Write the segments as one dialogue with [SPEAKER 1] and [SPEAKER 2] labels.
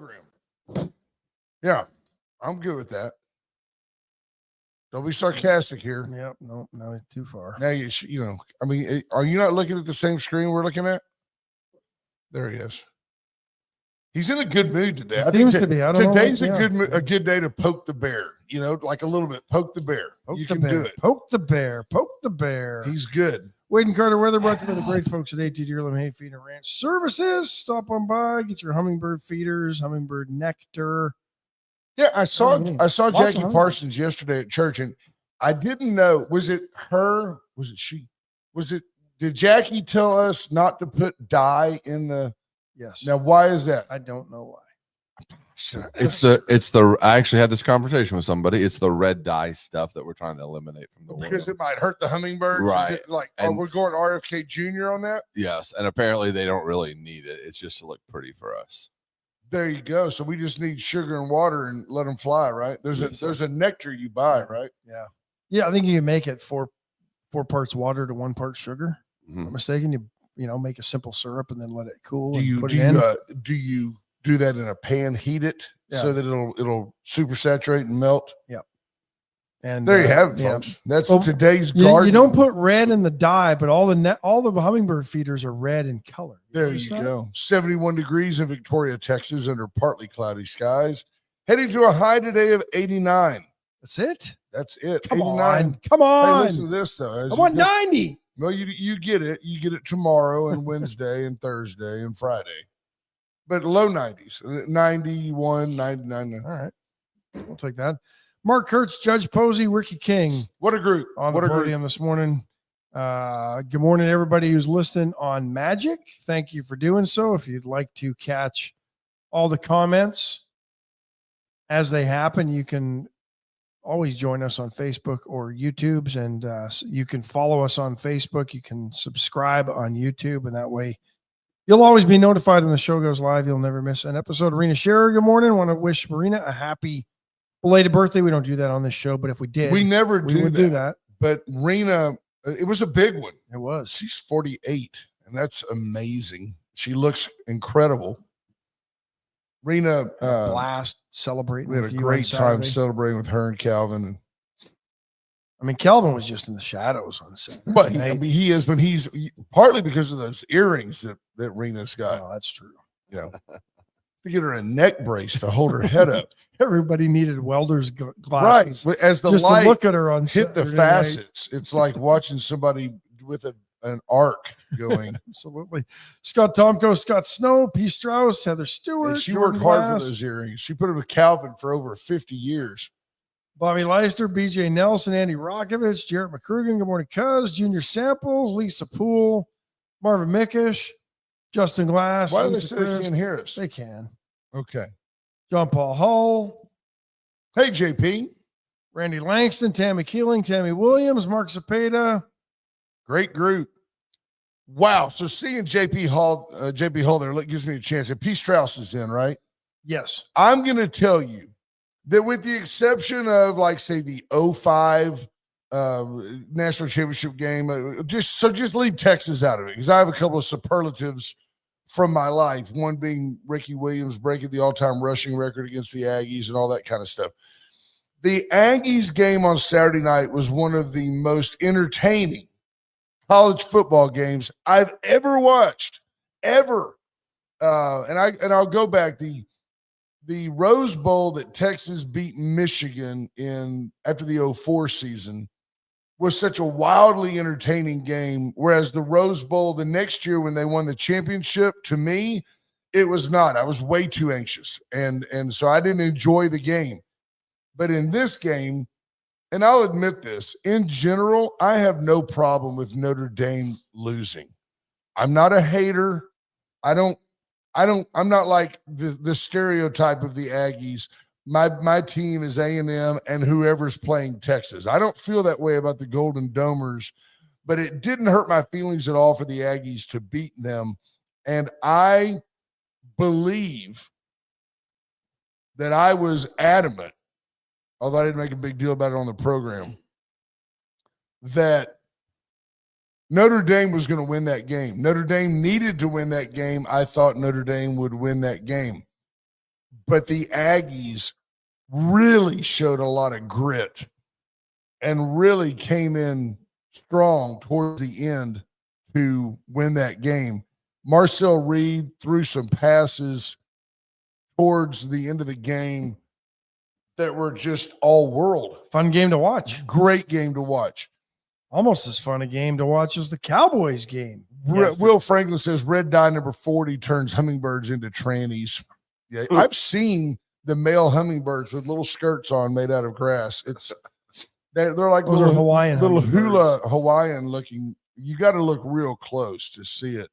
[SPEAKER 1] program. Yeah, I'm good with that. Don't be sarcastic here.
[SPEAKER 2] Yep. No, it's too far.
[SPEAKER 1] Now I mean, are you not looking at the same screen we're looking at? There he is. He's in a good mood today.
[SPEAKER 2] Seems to be. I don't know.
[SPEAKER 1] Today's a good day to poke the bear. Like a little bit. Poke the bear. You can do it.
[SPEAKER 2] Poke the bear. Poke the bear.
[SPEAKER 1] He's good.
[SPEAKER 2] Wade and Carter weather brought to you by the great folks at AT Deerland Hay Feed and Ranch Services. Stop on by, get your hummingbird feeders, hummingbird nectar.
[SPEAKER 1] Yeah, I saw Jackie Parsons yesterday at church, and I didn't know, was it her? Was it she? Did Jackie tell us not to put dye in the?
[SPEAKER 2] Yes.
[SPEAKER 1] Now, why is that?
[SPEAKER 2] I don't know why.
[SPEAKER 3] I actually had this conversation with somebody. It's the red dye stuff that we're trying to eliminate from the
[SPEAKER 1] because it might hurt the hummingbirds.
[SPEAKER 3] Right.
[SPEAKER 1] We're going RFK Jr. on that.
[SPEAKER 3] Yes. And apparently they don't really need it. It's just to look pretty for us.
[SPEAKER 1] There you go. So we just need sugar and water and let them fly, right? There's a nectar you buy, right?
[SPEAKER 2] Yeah. Yeah. I think you can make it four parts water to 1 part sugar.
[SPEAKER 3] Mm-hmm.
[SPEAKER 2] If I'm not mistaken. You make a simple syrup and then let it cool.
[SPEAKER 1] Do you do that in a pan, heat it so that it'll super saturate and melt?
[SPEAKER 2] Yeah. And
[SPEAKER 1] there you have it, folks. That's today's garden.
[SPEAKER 2] You don't put red in the dye, but all the hummingbird feeders are red in color.
[SPEAKER 1] There you go. 71 degrees in Victoria, Texas, under partly cloudy skies. Heading to a high today of 89.
[SPEAKER 2] That's it?
[SPEAKER 1] That's it.
[SPEAKER 2] Come
[SPEAKER 1] 89.
[SPEAKER 2] Come on.
[SPEAKER 1] Hey, listen to this, though.
[SPEAKER 2] I want 90.
[SPEAKER 1] Well, you get it. You get it tomorrow and Wednesday and Thursday and Friday. But low 90s, 91, 99.
[SPEAKER 2] All right. We'll take that. Mark Kurtz, Judge Posey, Ricky King.
[SPEAKER 1] What a group.
[SPEAKER 2] On the podium this morning. Good morning, everybody who's listening on Magic. Thank you for doing so. If you'd like to catch all the comments as they happen, you can always join us on Facebook or YouTube's, and you can follow us on Facebook. You can subscribe on YouTube, and that way you'll always be notified when the show goes live. You'll never miss an episode. Marina Scherer, good morning. Want to wish Marina a happy belated birthday. We don't do that on this show, but if we did,
[SPEAKER 1] we would do that. But Rena, it was a big one.
[SPEAKER 2] It was.
[SPEAKER 1] She's 48, and that's amazing. She looks incredible. Rena,
[SPEAKER 2] blast celebrating.
[SPEAKER 1] We had a great time celebrating with her and Calvin.
[SPEAKER 2] I mean, Calvin was just in the shadows on Saturday.
[SPEAKER 1] But he is, but he's partly because of those earrings that Rena's got.
[SPEAKER 2] Oh, that's true.
[SPEAKER 1] Yeah. To get her a neck brace to hold her head up.
[SPEAKER 2] Everybody needed welder's glasses.
[SPEAKER 1] Right. As the
[SPEAKER 2] just
[SPEAKER 1] light
[SPEAKER 2] to look at her on
[SPEAKER 1] hit
[SPEAKER 2] Saturday
[SPEAKER 1] the facets, it's like watching somebody with an arc going.
[SPEAKER 2] Absolutely. Scott Tomko, Scott Snow, P. Strauss, Heather Stewart.
[SPEAKER 1] And she worked hard for those earrings. She put them with Calvin for over 50 years.
[SPEAKER 2] Bobby Leister, BJ Nelson, Andy Rokovich, Jarrett McCrugan, good morning, Cuz, Junior Samples, Lisa Poole, Marvin Mickish, Justin Glass.
[SPEAKER 1] Why do they say they can't hear us?
[SPEAKER 2] They can.
[SPEAKER 1] Okay.
[SPEAKER 2] John Paul Hull.
[SPEAKER 1] Hey, JP.
[SPEAKER 2] Randy Langston, Tammy Keeling, Tammy Williams, Mark Zapata.
[SPEAKER 1] Great group. Wow. So seeing JP Hall there gives me a chance. And P. Strauss is in, right?
[SPEAKER 2] Yes.
[SPEAKER 1] I'm going to tell you that with the exception of, like, say, the 05 national championship game, just leave Texas out of it, because I have a couple of superlatives from my life, one being Ricky Williams breaking the all-time rushing record against the Aggies and all that kind of stuff. The Aggies game on Saturday night was one of the most entertaining college football games I've ever watched, ever. And I'll go back. The Rose Bowl that Texas beat Michigan in after the 04 season was such a wildly entertaining game, whereas the Rose Bowl the next year when they won the championship, to me, it was not. I was way too anxious, and so I didn't enjoy the game. But in this game, and I'll admit this, in general, I have no problem with Notre Dame losing. I'm not a hater. I'm not like the stereotype of the Aggies. My team is A&M and whoever's playing Texas. I don't feel that way about the Golden Domers, but it didn't hurt my feelings at all for the Aggies to beat them. And I believe that I was adamant, although I didn't make a big deal about it on the program, that Notre Dame was going to win that game. Notre Dame needed to win that game. I thought Notre Dame would win that game. but the Aggies really showed a lot of grit and really came in strong towards the end to win that game. Marcel Reed threw some passes towards the end of the game that were just all world.
[SPEAKER 2] Fun game to watch.
[SPEAKER 1] Great game to watch.
[SPEAKER 2] Almost as fun a game to watch as the Cowboys game.
[SPEAKER 1] Will Franklin says red dye number 40 turns hummingbirds into trannies. Yeah, I've seen the male hummingbirds with little skirts on made out of grass. They're like
[SPEAKER 2] Those
[SPEAKER 1] little
[SPEAKER 2] are Hawaiian,
[SPEAKER 1] little
[SPEAKER 2] hummingbirds.
[SPEAKER 1] hula Hawaiian looking. You got to look real close to see it.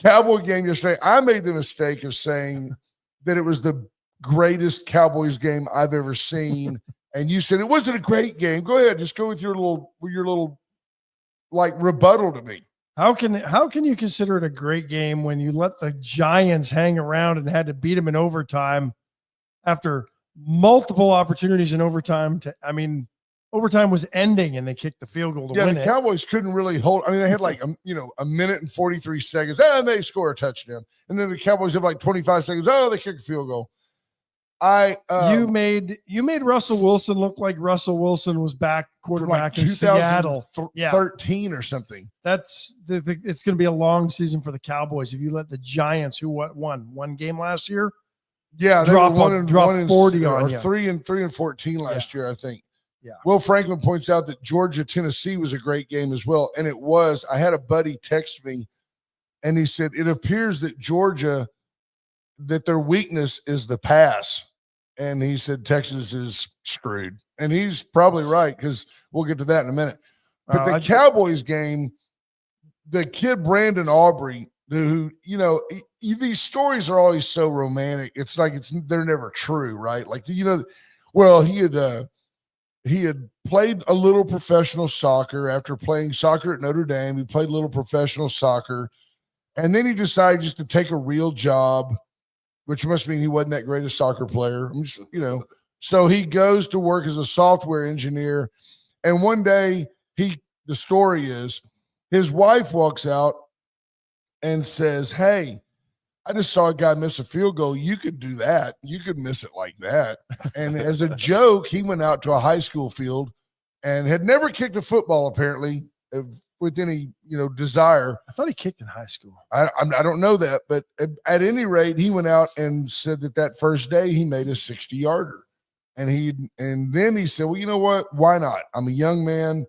[SPEAKER 1] Cowboy game yesterday. I made the mistake of saying that it was the greatest Cowboys game I've ever seen, and you said it wasn't a great game. Go ahead, just go with your little like rebuttal to me.
[SPEAKER 2] How can you consider it a great game when you let the Giants hang around and had to beat them in overtime after multiple opportunities in overtime? Overtime was ending and they kicked the field goal to win
[SPEAKER 1] the
[SPEAKER 2] it.
[SPEAKER 1] Cowboys couldn't really hold. I mean, they had like a minute and 43 seconds, and they score a touchdown, and then the Cowboys have like 25 seconds. Oh, they kick a field goal.
[SPEAKER 2] You made Russell Wilson look like Russell Wilson was back quarterback
[SPEAKER 1] like
[SPEAKER 2] in Seattle.
[SPEAKER 1] 13 or something.
[SPEAKER 2] That's it's going to be a long season for the Cowboys if you let the Giants, who won one game last year,
[SPEAKER 1] they
[SPEAKER 2] drop
[SPEAKER 1] were
[SPEAKER 2] drop 40 on you.
[SPEAKER 1] 3 and 14 last year, I think.
[SPEAKER 2] Yeah.
[SPEAKER 1] Will Franklin points out that Georgia Tennessee was a great game as well, and it was. I had a buddy text me, and he said it appears that Georgia, that their weakness is the pass. And he said Texas is screwed. And he's probably right, because we'll get to that in a minute. But the Cowboys game, the kid Brandon Aubrey, who, these stories are always so romantic. It's like they're never true, right? Like, well, he had played a little professional soccer after playing soccer at Notre Dame. He played a little professional soccer. And then he decided just to take a real job, which must mean he wasn't that great a soccer player. So he goes to work as a software engineer. And one day the story is his wife walks out and says, "Hey, I just saw a guy miss a field goal. You could do that. You could miss it like that." And as a joke, he went out to a high school field and had never kicked a football, apparently, with any desire.
[SPEAKER 2] I thought he kicked in high school.
[SPEAKER 1] I don't know that, but at any rate, he went out and said that first day he made a 60-yarder, and then he said, "Well, you know what? Why not? I'm a young man,"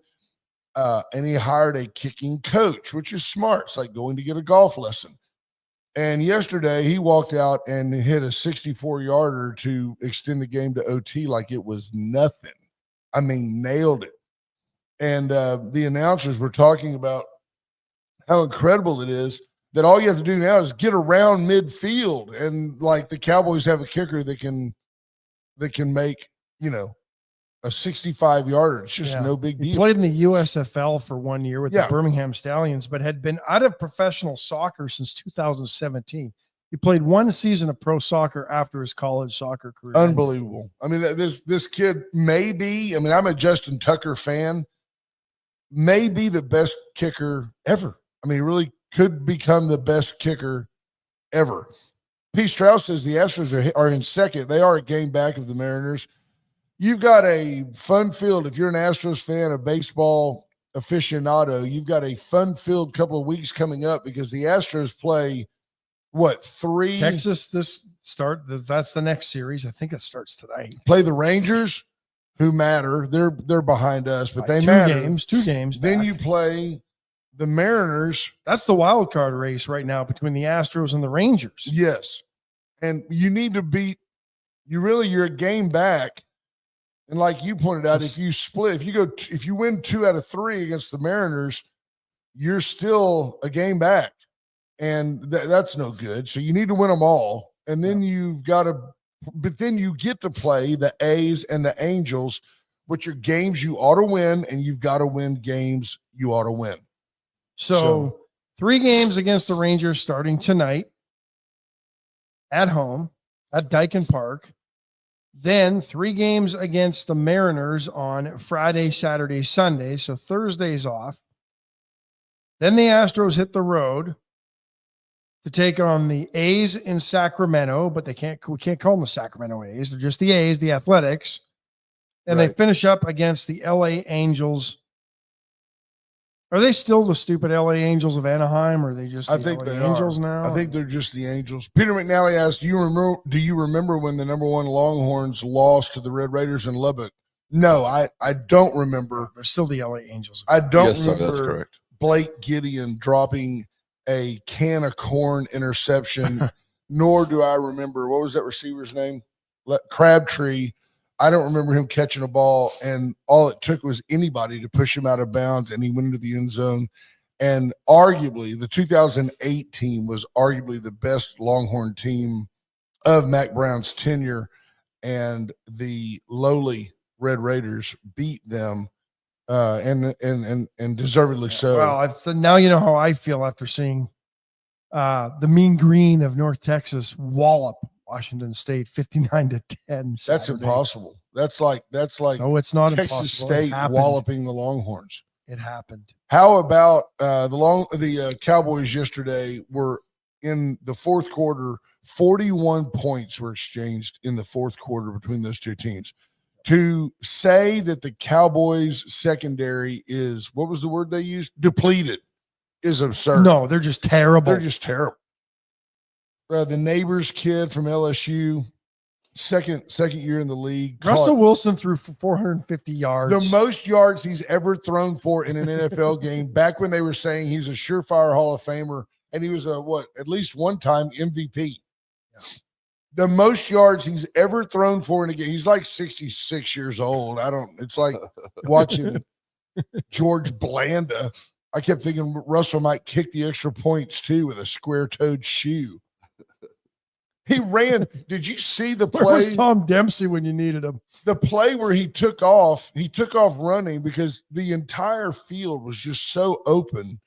[SPEAKER 1] and he hired a kicking coach, which is smart. It's like going to get a golf lesson. And yesterday he walked out and hit a 64-yarder to extend the game to OT like it was nothing. I mean, nailed it. And the announcers were talking about how incredible it is that all you have to do now is get around midfield, and like the Cowboys have a kicker that can make a 65-yarder. It's just no big deal.
[SPEAKER 2] He played in the USFL for 1 year with the Birmingham Stallions, but had been out of professional soccer since 2017. He played one season of pro soccer after his college soccer career.
[SPEAKER 1] Unbelievable. I mean, this kid may be. I mean, I'm a Justin Tucker fan. May be the best kicker ever. I mean, he really could become the best kicker ever. P. Strauss says the Astros are in second. They are a game back of the Mariners. You've got a fun-filled, if you're an Astros fan, a baseball aficionado, you've got a fun-filled couple of weeks coming up because the Astros play, three?
[SPEAKER 2] Texas, that's the next series. I think it starts tonight.
[SPEAKER 1] Play the Rangers, who matter. They're behind us, but they matter.
[SPEAKER 2] Two games.
[SPEAKER 1] Then
[SPEAKER 2] back.
[SPEAKER 1] you play the Mariners.
[SPEAKER 2] That's the wild card race right now between the Astros and the Rangers.
[SPEAKER 1] Yes. And you need to beat, you're a game back. And like you pointed out, if you win 2 out of 3 against the Mariners, you're still a game back. And that's no good. So you need to win them all. And then then you get to play the A's and the Angels, which are games you ought to win, and you've got to win games you ought to win.
[SPEAKER 2] So 3 games against the Rangers starting tonight at home at Dyken Park. Then 3 games against the Mariners on Friday, Saturday, Sunday. So Thursday's off. Then the Astros hit the road. to take on the A's in Sacramento, but we can't call them the Sacramento A's. They're just the A's, the Athletics. And they finish up against the LA Angels. Are they still the stupid LA Angels of Anaheim, or are they just
[SPEAKER 1] I think
[SPEAKER 2] LA
[SPEAKER 1] they
[SPEAKER 2] Angels
[SPEAKER 1] are.
[SPEAKER 2] now?
[SPEAKER 1] I think they're just the Angels. Peter McNally asked, do you remember when the number 1 Longhorns lost to the Red Raiders in Lubbock? No, I don't remember.
[SPEAKER 2] They're still the LA Angels.
[SPEAKER 1] I don't
[SPEAKER 3] Yes, sir,
[SPEAKER 1] remember
[SPEAKER 3] that's correct.
[SPEAKER 1] Blake Gideon dropping a can of corn interception, nor do I remember, what was that receiver's name? Crabtree. I don't remember him catching a ball, and all it took was anybody to push him out of bounds, and he went into the end zone. And arguably, the 2008 team was arguably the best Longhorn team of Mac Brown's tenure, and the lowly Red Raiders beat them, and deservedly so.
[SPEAKER 2] Well, so now you know how I feel after seeing the Mean Green of North Texas wallop Washington State 59-10.
[SPEAKER 1] That's
[SPEAKER 2] Saturday.
[SPEAKER 1] impossible. That's like
[SPEAKER 2] No, it's not
[SPEAKER 1] Texas
[SPEAKER 2] impossible.
[SPEAKER 1] State walloping the Longhorns.
[SPEAKER 2] It happened.
[SPEAKER 1] How about the Cowboys yesterday were in the fourth quarter? 41 points were exchanged in the fourth quarter between those two teams. To say that the Cowboys secondary is, what was the word they used? Depleted, is absurd.
[SPEAKER 2] No, they're just terrible.
[SPEAKER 1] They're just terrible. The neighbor's kid from LSU, second year in the league.
[SPEAKER 2] Russell Wilson threw for 450 yards.
[SPEAKER 1] The most yards he's ever thrown for in an NFL game, back when they were saying he's a surefire Hall of Famer, and he was at least one time MVP. Yeah. The most yards he's ever thrown for in a game. He's like 66 years old. It's like watching George Blanda. I kept thinking Russell might kick the extra points too with a square-toed shoe. He ran. Did you see the play?
[SPEAKER 2] Where was Tom Dempsey when you needed him?
[SPEAKER 1] The play where he took off running because the entire field was just so open.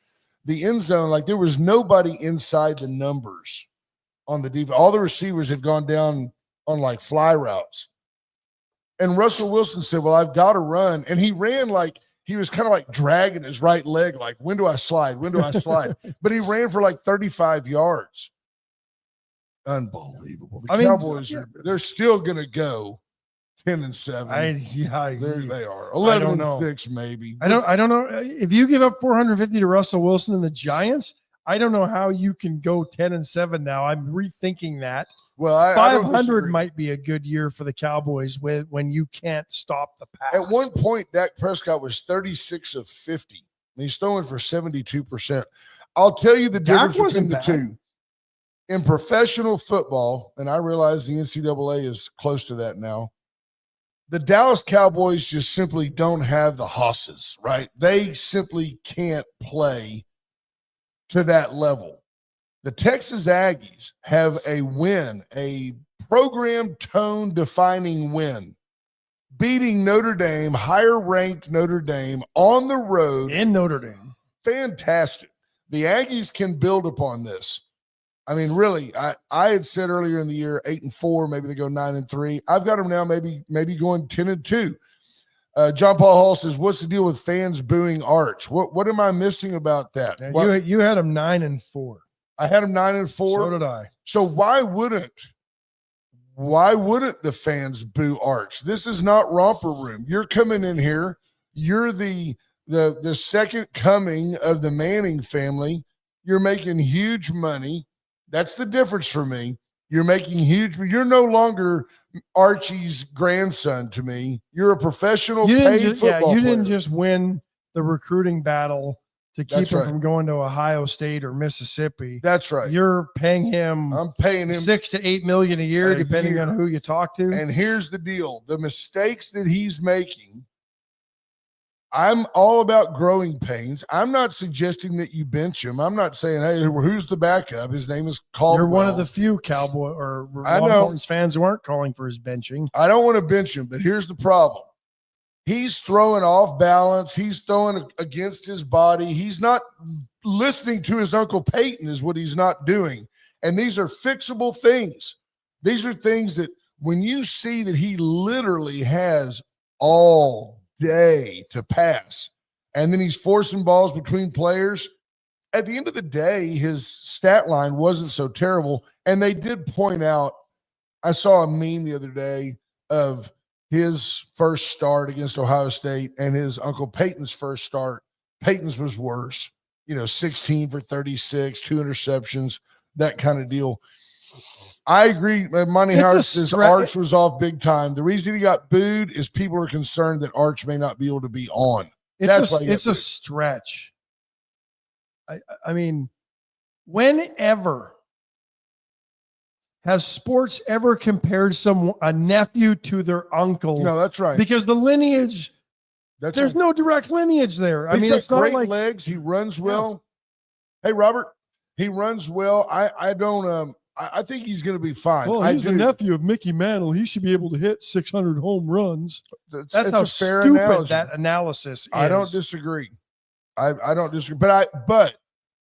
[SPEAKER 1] The end zone, like there was nobody inside the numbers on the defense. All the receivers had gone down on like fly routes. And Russell Wilson said, well, I've got to run. And he ran like he was kind of like dragging his right leg, like, when do I slide? When do I slide? But he ran for like 35 yards. Unbelievable. The Cowboys they're still gonna go 10-7. There they are. 11-6, maybe.
[SPEAKER 2] I don't know. If you give up 450 to Russell Wilson and the Giants, I don't know how you can go 10-7 now. I'm rethinking that.
[SPEAKER 1] Well,
[SPEAKER 2] 500 might be a good year for the Cowboys when you can't stop the pass.
[SPEAKER 1] At one point, Dak Prescott was 36 of 50. And he's throwing for 72%. I'll tell you the difference between the two. In professional football, and I realize the NCAA is close to that now, the Dallas Cowboys just simply don't have the hosses, right? They simply can't play to that level. The Texas Aggies have a win, a program tone-defining win, beating Notre Dame, higher-ranked Notre Dame, on the road.
[SPEAKER 2] In Notre Dame.
[SPEAKER 1] Fantastic. The Aggies can build upon this. I mean, really, I had said earlier in the year 8-4, maybe they go 9-3. I've got them now, maybe going 10-2. John Paul Hall says, "What's the deal with fans booing Arch? What am I missing about that?"
[SPEAKER 2] You had them 9-4.
[SPEAKER 1] I had them 9-4.
[SPEAKER 2] So did I.
[SPEAKER 1] So why wouldn't the fans boo Arch? This is not romper room. You're coming in here. You're the second coming of the Manning family. You're making huge money. That's the difference for me. You're making huge. You're no longer Archie's grandson to me. You're a professional paid football player.
[SPEAKER 2] You didn't just win the recruiting battle to keep him from going to Ohio State or Mississippi.
[SPEAKER 1] That's right.
[SPEAKER 2] You're paying him.
[SPEAKER 1] I'm paying him
[SPEAKER 2] $6 to $8 million a year, depending on who you talk to.
[SPEAKER 1] And here's the deal: the mistakes that he's making. I'm all about growing pains. I'm not suggesting that you bench him. I'm not saying, hey, who's the backup? His name is Caldwell.
[SPEAKER 2] You're one of the few Cowboy or Longhorns fans who aren't calling for his benching.
[SPEAKER 1] I don't want to bench him, but here's the problem. He's throwing off balance. He's throwing against his body. He's not listening to his Uncle Peyton is what he's not doing. And these are fixable things. These are things that when you see that he literally has all day to pass, and then he's forcing balls between players, at the end of the day, his stat line wasn't so terrible. And they did point out, I saw a meme the other day of his first start against Ohio State and his Uncle Peyton's first start. Peyton's was worse, 16 for 36, 2 interceptions, that kind of deal. I agree. Monty Howard says Arch was off big time. The reason he got booed is people are concerned that Arch may not be able to be on.
[SPEAKER 2] It's a stretch. I mean, whenever has sports ever compared a nephew to their uncle?
[SPEAKER 1] No, that's right.
[SPEAKER 2] Because the lineage, there's no direct lineage there. I mean, it's not
[SPEAKER 1] great
[SPEAKER 2] like
[SPEAKER 1] legs. He runs well. Yeah. Hey, Robert, he runs well. I think he's going to be fine.
[SPEAKER 2] Well, he's the nephew of Mickey Mantle. He should be able to hit 600 home runs. That's how
[SPEAKER 1] fair
[SPEAKER 2] stupid
[SPEAKER 1] analogy.
[SPEAKER 2] That analysis is.
[SPEAKER 1] I don't disagree. I don't disagree. But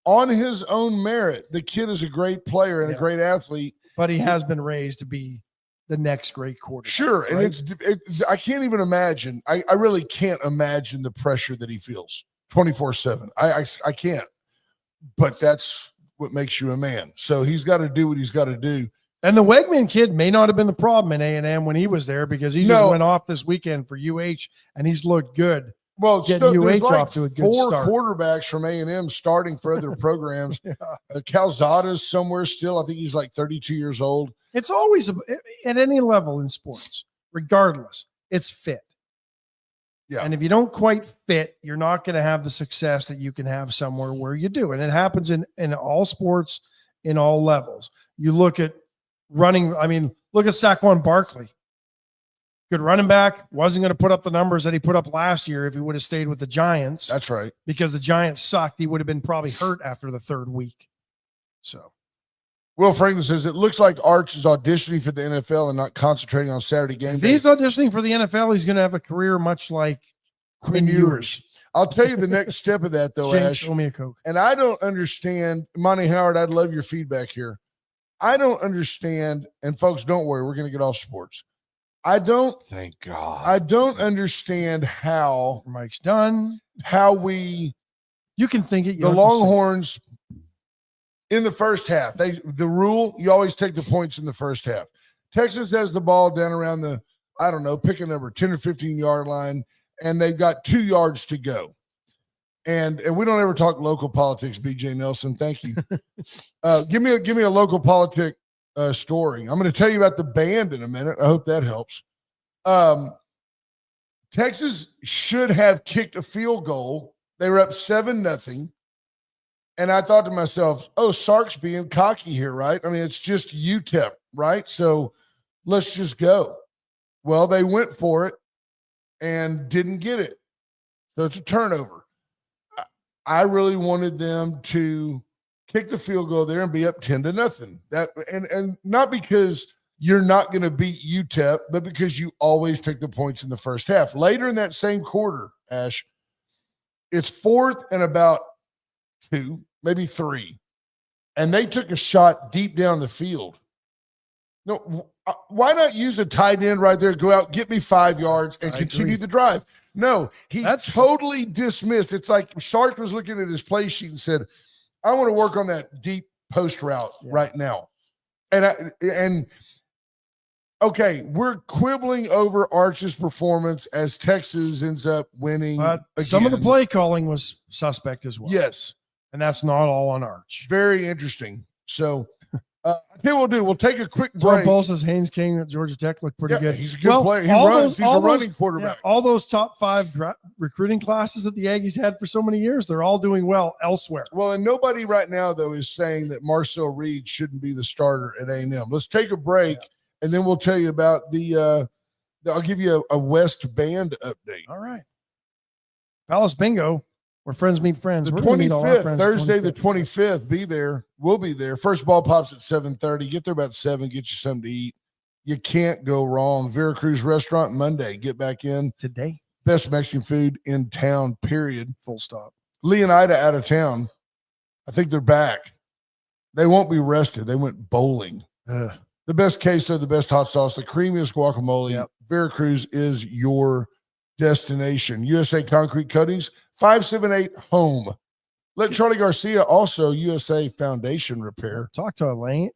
[SPEAKER 1] on his own merit, the kid is a great player and a great athlete.
[SPEAKER 2] But he has been raised to be the next great quarterback.
[SPEAKER 1] Sure.
[SPEAKER 2] Right?
[SPEAKER 1] And I can't even imagine. I really can't imagine the pressure that he feels 24/7. I can't. But that's what makes you a man. So he's got to do what he's got to do.
[SPEAKER 2] And the Wegman kid may not have been the problem in A&M when he was there, because he just went off this weekend for UH and he's looked good.
[SPEAKER 1] Well,
[SPEAKER 2] getting UH off to a good start.
[SPEAKER 1] 4 quarterbacks from A&M starting for other programs. Calzada's somewhere still. I think he's like 32 years old.
[SPEAKER 2] It's always at any level in sports, regardless, it's fit.
[SPEAKER 1] Yeah.
[SPEAKER 2] And if you don't quite fit, you're not going to have the success that you can have somewhere where you do. And it happens in all sports, in all levels. You look at running. I mean, look at Saquon Barkley. Good running back. Wasn't going to put up the numbers that he put up last year if he would have stayed with the Giants.
[SPEAKER 1] That's right.
[SPEAKER 2] Because the Giants sucked. He would have been probably hurt after the 3rd week. So.
[SPEAKER 1] Will Franklin says, it looks like Arch is auditioning for the NFL and not concentrating on Saturday game day.
[SPEAKER 2] If he's auditioning for the NFL, he's going to have a career much like Quinn Ewers.
[SPEAKER 1] I'll tell you the next step of that, though, Ash.
[SPEAKER 2] Show me a Coke.
[SPEAKER 1] And I don't understand. Monty Howard, I'd love your feedback here. I don't understand. And folks, don't worry. We're going to get off sports.
[SPEAKER 3] Thank God.
[SPEAKER 1] I don't understand how
[SPEAKER 2] Mike's done.
[SPEAKER 1] You
[SPEAKER 2] can think it.
[SPEAKER 1] The Longhorns in the first half. The rule, you always take the points in the first half. Texas has the ball down around the, pick a number, 10 or 15 yard line, and they've got 2 yards to go. And we don't ever talk local politics, BJ Nelson. Thank you. Give me a local politic story. I'm going to tell you about the band in a minute. I hope that helps. Texas should have kicked a field goal. They were up 7-0. And I thought to myself, Sark's being cocky here, right? I mean, it's just UTEP, right? So let's just go. Well, they went for it and didn't get it. So it's a turnover. I really wanted them to kick the field goal there and be up 10-0. And not because you're not going to beat UTEP, but because you always take the points in the first half. Later in that same quarter, Ash, it's 4th and about 2, maybe 3. And they took a shot deep down the field. No, why not use a tight end right there, go out, get me 5 yards, and continue the drive? No, that's totally dismissed. It's like Sark was looking at his play sheet and said, I want to work on that deep post route right now. And okay, we're quibbling over Arch's performance as Texas ends up winning.
[SPEAKER 2] Some of the play calling was suspect as well.
[SPEAKER 1] Yes.
[SPEAKER 2] And that's not all on Arch.
[SPEAKER 1] Very interesting. So I think we'll do. We'll take a quick break.
[SPEAKER 2] Paul says Haynes King at Georgia Tech looked pretty good.
[SPEAKER 1] He's a good player. He runs. He's a running quarterback.
[SPEAKER 2] All those top 5 recruiting classes that the Aggies had for so many years, they're all doing well elsewhere.
[SPEAKER 1] Well, and nobody right now, though, is saying that Marcel Reed shouldn't be the starter at A&M. Let's take a break, and then we'll tell you about I'll give you a West Band update.
[SPEAKER 2] All right. Palace Bingo. Where friends meet friends.
[SPEAKER 1] The 25th, Thursday, the 25th. Be there. We'll be there. First ball pops at 7:30. Get there about 7. Get you something to eat. You can't go wrong. Veracruz Restaurant Monday. Get back in
[SPEAKER 2] today.
[SPEAKER 1] Best Mexican food in town, period.
[SPEAKER 2] Full stop.
[SPEAKER 1] Lee and Ida out of town. I think they're back. They won't be rested. They went bowling. The best queso, the best hot sauce, the creamiest guacamole.
[SPEAKER 2] Yep.
[SPEAKER 1] Veracruz is your destination. USA Concrete Coatings, 578 Home. Let Charlie Garcia also USA Foundation Repair.
[SPEAKER 2] Talk to Elaine,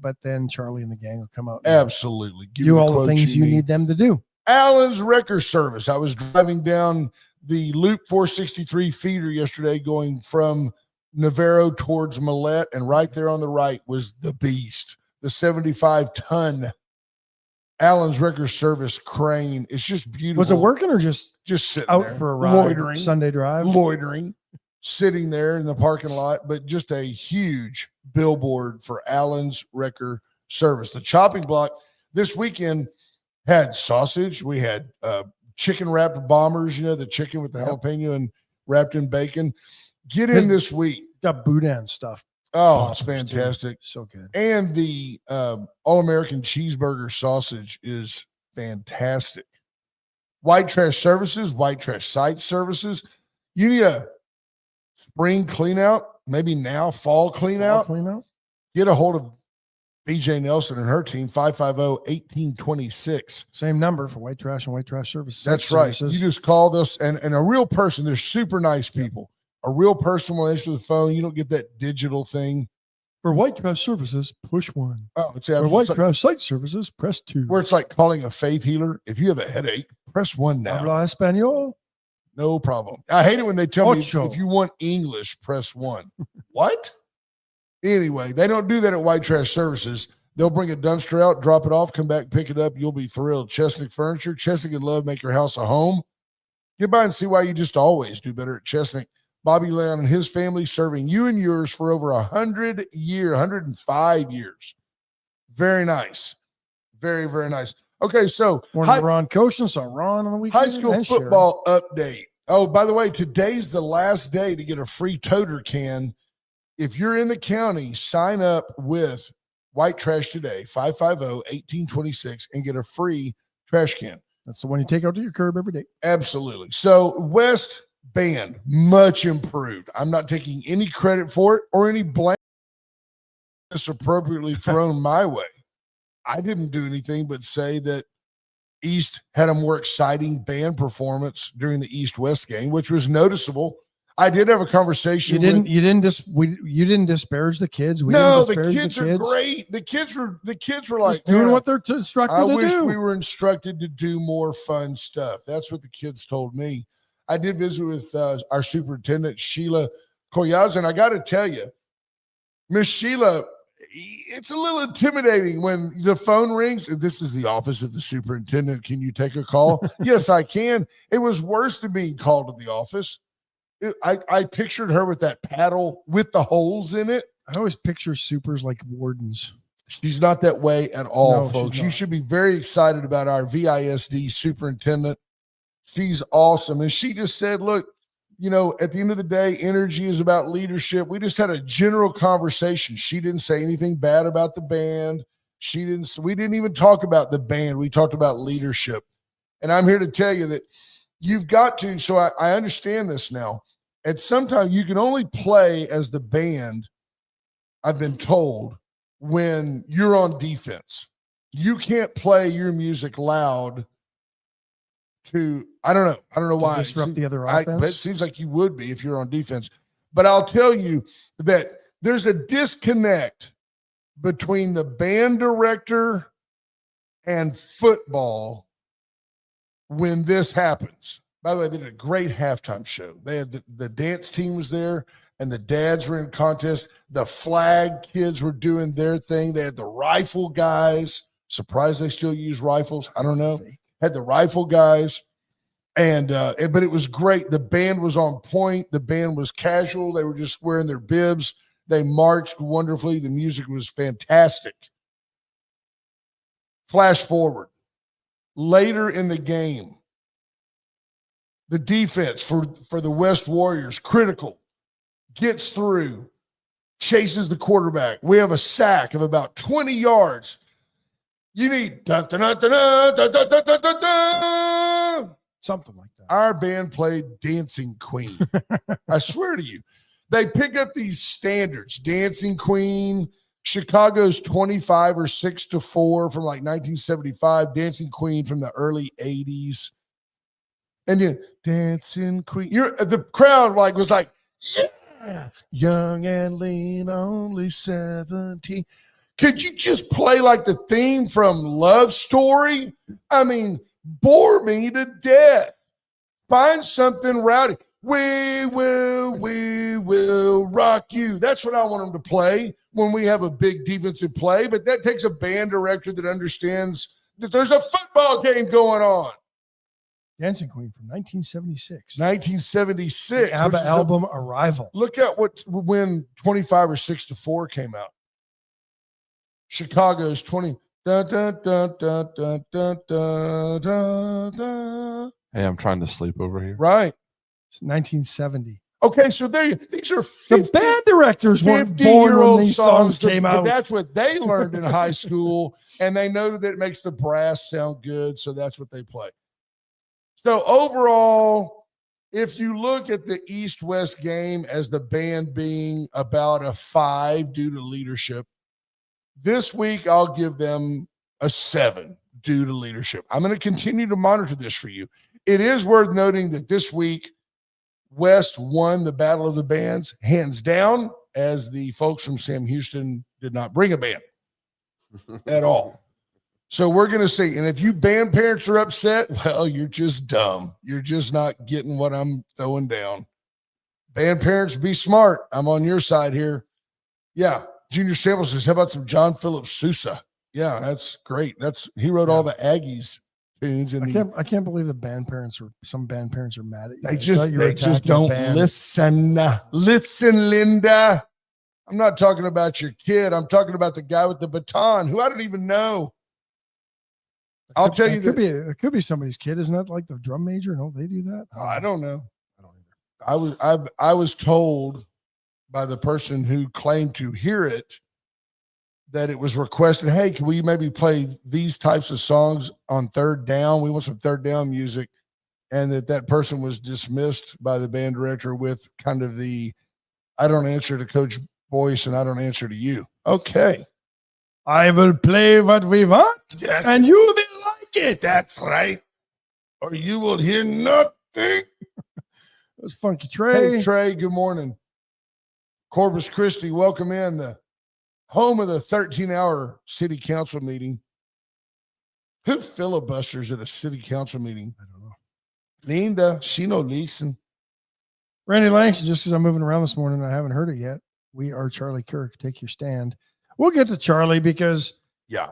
[SPEAKER 2] but then Charlie and the gang will come out and
[SPEAKER 1] Absolutely. Give
[SPEAKER 2] do
[SPEAKER 1] you
[SPEAKER 2] all the
[SPEAKER 1] quotes
[SPEAKER 2] things you need them to do.
[SPEAKER 1] Allen's Wrecker Service. I was driving down the Loop 463 feeder yesterday going from Navarro towards Millette, and right there on the right was the beast, the 75-ton Allen's Wrecker Service crane. It's just beautiful.
[SPEAKER 2] Was it working or just
[SPEAKER 1] sitting
[SPEAKER 2] out
[SPEAKER 1] there,
[SPEAKER 2] for a ride?
[SPEAKER 1] loitering,
[SPEAKER 2] Sunday drive?
[SPEAKER 1] loitering, sitting there in the parking lot, but just a huge billboard for Allen's Wrecker Service. The chopping block this weekend had sausage. We had chicken wrapped bombers, the chicken with the jalapeno and wrapped in bacon. Get in this week.
[SPEAKER 2] Got boudin stuff.
[SPEAKER 1] Oh, it's fantastic.
[SPEAKER 2] So good.
[SPEAKER 1] And the All-American cheeseburger sausage is fantastic. White trash services, white trash site services. You need a spring clean out, maybe now fall clean out. Get a hold of BJ Nelson and her team, 550-1826.
[SPEAKER 2] Same number for white trash and white trash service.
[SPEAKER 1] That's right. You just call this, and a real person. They're super nice people. A real person will answer the phone. You don't get that digital thing.
[SPEAKER 2] For white trash services, push 1.
[SPEAKER 1] Oh, it's
[SPEAKER 2] for white trash site services, press 2.
[SPEAKER 1] Where it's like calling a faith healer. If you have a headache, press 1 now.
[SPEAKER 2] Habla español.
[SPEAKER 1] No problem. I hate it when they tell me
[SPEAKER 2] Ocho.
[SPEAKER 1] if you want English, press 1. What? Anyway, they don't do that at White Trash Services. They'll bring a dumpster out, drop it off, come back, pick it up. You'll be thrilled. Chesnick Furniture. Chesnick and Love make your house a home. Get by and see why you just always do better at Chesnick. Bobby Leon and his family serving you and yours for over 105 years. Very nice. Very, very nice. Okay, so
[SPEAKER 2] Ron Koshin saw Ron on the weekend.
[SPEAKER 1] High school football update. Oh, by the way, today's the last day to get a free toter can. If you're in the county, sign up with White Trash today, 550-1826, and get a free trash can.
[SPEAKER 2] That's the one you take out to your curb every day.
[SPEAKER 1] Absolutely. So West Band, much improved. I'm not taking any credit for it or any blame. It's appropriately thrown my way. I didn't do anything but say that East had a more exciting band performance during the East-West game, which was noticeable. I did have a conversation.
[SPEAKER 2] You didn't disparage the kids.
[SPEAKER 1] The kids are great. The kids were like
[SPEAKER 2] just doing what they're instructed to do. I wish
[SPEAKER 1] we were instructed to do more fun stuff. That's what the kids told me. I did visit with our superintendent, Sheila Koyaz, and I got to tell you, Miss Sheila, it's a little intimidating when the phone rings. This is the office of the superintendent. Can you take a call? Yes, I can. It was worse than being called to the office. I pictured her with that paddle with the holes in it.
[SPEAKER 2] I always picture supers like wardens.
[SPEAKER 1] She's not that way at all,
[SPEAKER 2] No,
[SPEAKER 1] folks. You should be very excited about our VISD superintendent. She's awesome. And she just said, look, at the end of the day, energy is about leadership. We just had a general conversation. She didn't say anything bad about the band. We didn't even talk about the band. We talked about leadership. And I'm here to tell you that you've got to, so I understand this now. And sometimes you can only play as the band, I've been told, when you're on defense. You can't play your music loud I don't know why.
[SPEAKER 2] Disrupt the other offense?
[SPEAKER 1] It seems like you would be if you're on defense. But I'll tell you that there's a disconnect between the band director and football when this happens. By the way, they did a great halftime show. They had the dance team was there, and the dads were in contest. The flag kids were doing their thing. They had the rifle guys. Surprised they still use rifles. I don't know. Had the rifle guys, but it was great. The band was on point. The band was casual. They were just wearing their bibs. They marched wonderfully. The music was fantastic. Flash forward. Later in the game, the defense for the West Warriors, critical, gets through, chases the quarterback. We have a sack of about 20 yards. You need something like
[SPEAKER 2] that.
[SPEAKER 1] Our band played Dancing Queen. I swear to you. They pick up these standards. Dancing Queen, Chicago's 25 or 6-4 from like 1975. Dancing Queen from the early 80s. And you Dancing Queen. The crowd was like, Yeah. Young and lean, only 17. Could you just play like the theme from Love Story? I mean, bore me to death. Find something rowdy. We will rock you. That's what I want them to play when we have a big defensive play. But that takes a band director that understands that there's a football game going on.
[SPEAKER 2] Dancing Queen from 1976.
[SPEAKER 1] 1976.
[SPEAKER 2] The ABBA album Arrival.
[SPEAKER 1] Look at when 25 or 6-4 came out. Chicago's 20. Da, da, da, da, da, da, da, da, da.
[SPEAKER 3] Hey, I'm trying to sleep over here.
[SPEAKER 1] Right.
[SPEAKER 2] It's 1970.
[SPEAKER 1] Okay, so these are 50,
[SPEAKER 2] The band directors weren't born when these songs came out.
[SPEAKER 1] That's what they learned in high school, and they know that it makes the brass sound good, so that's what they play. So overall, if you look at the East-West game as the band being about a 5 due to leadership, this week I'll give them a 7 due to leadership. I'm going to continue to monitor this for you. It is worth noting that this week, West won the Battle of the Bands, hands down, as the folks from Sam Houston did not bring a band at all. So we're going to see. And if you band parents are upset, well, you're just dumb. You're just not getting what I'm throwing down. Band parents, be smart. I'm on your side here. Yeah. Junior Samuel says, how about some John Philip Sousa? Yeah, that's great. He wrote all the Aggies tunes.
[SPEAKER 2] I can't believe some band parents are mad at you.
[SPEAKER 1] They just don't listen. Listen, Linda. I'm not talking about your kid. I'm talking about the guy with the baton who I don't even know. I'll tell you that.
[SPEAKER 2] It could be somebody's kid. Isn't that like the drum major? No, they do that.
[SPEAKER 1] I don't know.
[SPEAKER 2] I don't either.
[SPEAKER 1] I was told by the person who claimed to hear it that it was requested, hey, can we maybe play these types of songs on third down? We want some third down music. And that person was dismissed by the band director with kind of I don't answer to Coach Boyce and I don't answer to you. Okay.
[SPEAKER 2] I will play what we want,
[SPEAKER 1] yes,
[SPEAKER 2] and you will like it.
[SPEAKER 1] That's right. Or you will hear nothing.
[SPEAKER 2] That's Funky Trey.
[SPEAKER 1] Hey, Trey, good morning. Corpus Christi, welcome in, the home of the 13-hour city council meeting. Who filibusters at a city council meeting?
[SPEAKER 2] I don't know.
[SPEAKER 1] Linda, she no listen.
[SPEAKER 2] Randy Langston, just as I'm moving around this morning, I haven't heard it yet. We are Charlie Kirk. Take your stand. We'll get to Charlie because
[SPEAKER 1] yeah.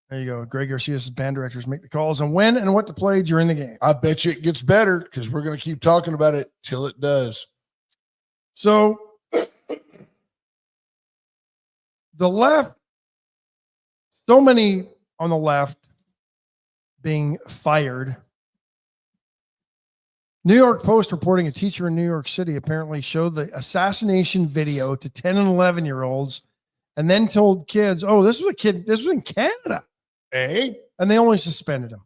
[SPEAKER 2] There you go. Greg Garcia's band directors make the calls on when and what to play during the game.
[SPEAKER 1] I bet you it gets better because we're going to keep talking about it till it does.
[SPEAKER 2] So the left, so many on the left being fired. New York Post reporting a teacher in New York City apparently showed the assassination video to 10 and 11-year-olds and then told kids, oh, this was in Canada.
[SPEAKER 1] Hey?
[SPEAKER 2] And they only suspended him.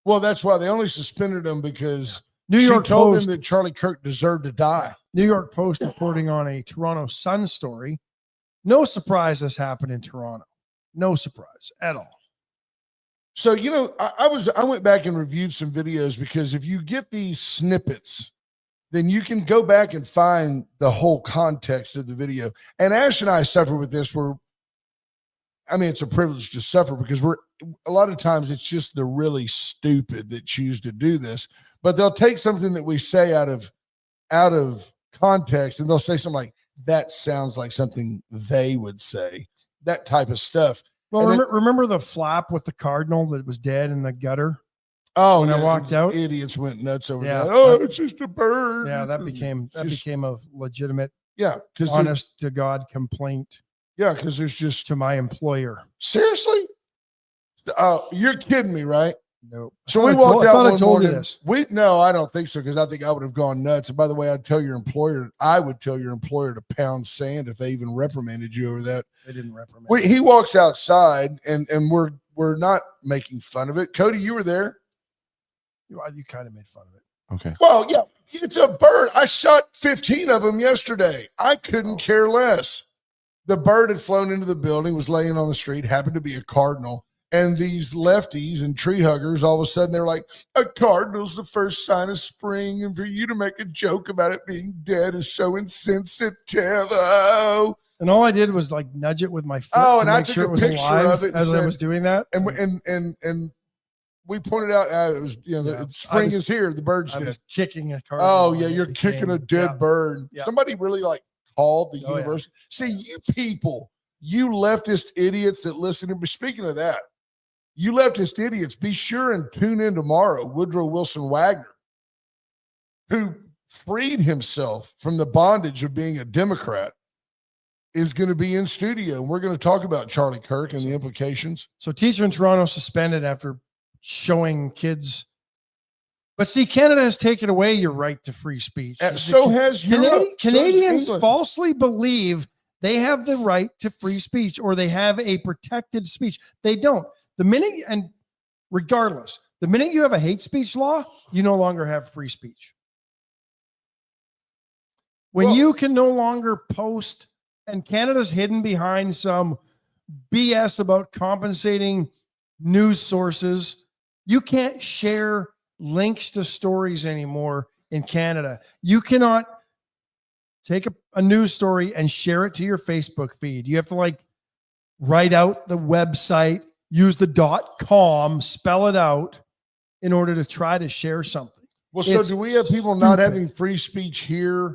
[SPEAKER 1] Well, that's why they only suspended him because
[SPEAKER 2] New York
[SPEAKER 1] told
[SPEAKER 2] Post,
[SPEAKER 1] them that Charlie Kirk deserved to die.
[SPEAKER 2] New York Post reporting on a Toronto Sun story. No surprise this happened in Toronto. No surprise at all.
[SPEAKER 1] So, I went back and reviewed some videos because if you get these snippets, then you can go back and find the whole context of the video. And Ash and I suffer with this it's a privilege to suffer because a lot of times it's just the really stupid that choose to do this, but they'll take something that we say out of context and they'll say something like, that sounds like something they would say, that type of stuff.
[SPEAKER 2] Well, remember the flap with the cardinal that was dead in the gutter?
[SPEAKER 1] Oh,
[SPEAKER 2] when I walked out,
[SPEAKER 1] idiots went nuts over that. Oh, it's just a bird.
[SPEAKER 2] Yeah, that became a legitimate,
[SPEAKER 1] because
[SPEAKER 2] honest to God complaint.
[SPEAKER 1] Yeah, because there's just
[SPEAKER 2] to my employer.
[SPEAKER 1] Seriously? Oh, you're kidding me, right?
[SPEAKER 2] Nope.
[SPEAKER 1] So we walked out one morning.
[SPEAKER 2] This.
[SPEAKER 1] No, I don't think so because I think I would have gone nuts. And by the way, I would tell your employer to pound sand if they even reprimanded you over that.
[SPEAKER 2] They didn't reprimand.
[SPEAKER 1] He walks outside and we're not making fun of it. Cody, you were there.
[SPEAKER 2] You kind of made fun of it.
[SPEAKER 3] Okay.
[SPEAKER 1] Well, yeah, it's a bird. I shot 15 of them yesterday. I couldn't care less. The bird had flown into the building, was laying on the street, happened to be a cardinal. And these lefties and tree huggers, all of a sudden, they're like, a cardinal's the first sign of spring. And for you to make a joke about it being dead is so insensitive. Oh.
[SPEAKER 2] And all I did was like nudge it with my foot
[SPEAKER 1] and I took a picture of it
[SPEAKER 2] as I was doing that.
[SPEAKER 1] And we pointed out it was, the spring is here. The bird's
[SPEAKER 2] I
[SPEAKER 1] dead.
[SPEAKER 2] was kicking a cardinal.
[SPEAKER 1] Oh, yeah, you're kicking a dead bird.
[SPEAKER 2] Yeah.
[SPEAKER 1] Somebody really called the university.
[SPEAKER 2] Yeah.
[SPEAKER 1] See, you people, you leftist idiots that listen to me. Speaking of that, you leftist idiots, be sure and tune in tomorrow. Woodrow Wilson Wagner, who freed himself from the bondage of being a Democrat, is going to be in studio. And we're going to talk about Charlie Kirk and the implications.
[SPEAKER 2] So teacher in Toronto suspended after showing kids. But see, Canada has taken away your right to free speech.
[SPEAKER 1] So has Europe.
[SPEAKER 2] Canadians falsely believe they have the right to free speech or they have a protected speech. They don't. Regardless, the minute you have a hate speech law, you no longer have free speech. When you can no longer post, and Canada's hidden behind some BS about compensating news sources, you can't share links to stories anymore in Canada. You cannot take a news story and share it to your Facebook feed. You have to write out the website, use the .com, spell it out in order to try to share something.
[SPEAKER 1] Well, so do we have people not having free speech here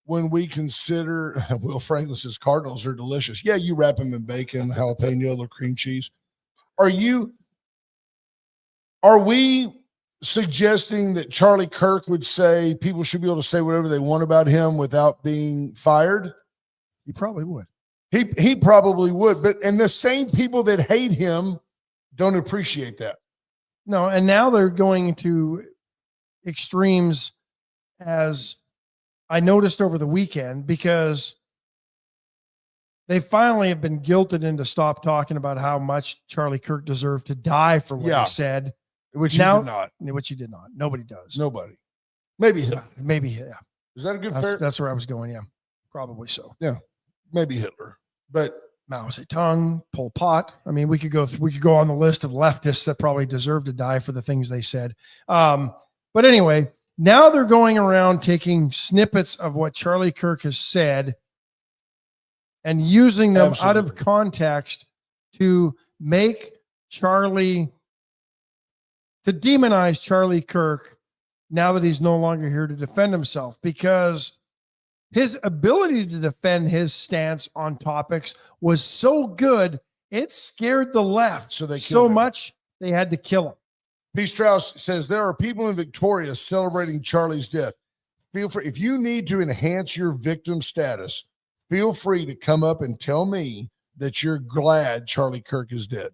[SPEAKER 1] when we consider, Will Franklin says Cardinals are delicious. Yeah, you wrap them in bacon, jalapeno, or cream cheese. Are we suggesting that Charlie Kirk would say people should be able to say whatever they want about him without being fired?
[SPEAKER 2] He probably would.
[SPEAKER 1] He probably would. And the same people that hate him don't appreciate that.
[SPEAKER 2] No, and now they're going to extremes, as I noticed over the weekend, because they finally have been guilted into stop talking about how much Charlie Kirk deserved to die for what he said.
[SPEAKER 1] Which he did not.
[SPEAKER 2] Which he did not. Nobody does.
[SPEAKER 1] Nobody. Maybe Hitler.
[SPEAKER 2] Maybe, yeah.
[SPEAKER 1] Is that a good fair?
[SPEAKER 2] That's where I was going, yeah. Probably so.
[SPEAKER 1] Yeah. Maybe Hitler. But
[SPEAKER 2] Mao Zedong, Pol Pot. I mean, we could go on the list of leftists that probably deserve to die for the things they said. But anyway, now they're going around taking snippets of what Charlie Kirk has said and using them out of context to demonize Charlie Kirk now that he's no longer here to defend himself, because his ability to defend his stance on topics was so good, it scared the left so much they had to kill him.
[SPEAKER 1] P. Strauss says there are people in Victoria celebrating Charlie's death. Feel free, if you need to enhance your victim status, feel free to come up and tell me that you're glad Charlie Kirk is dead.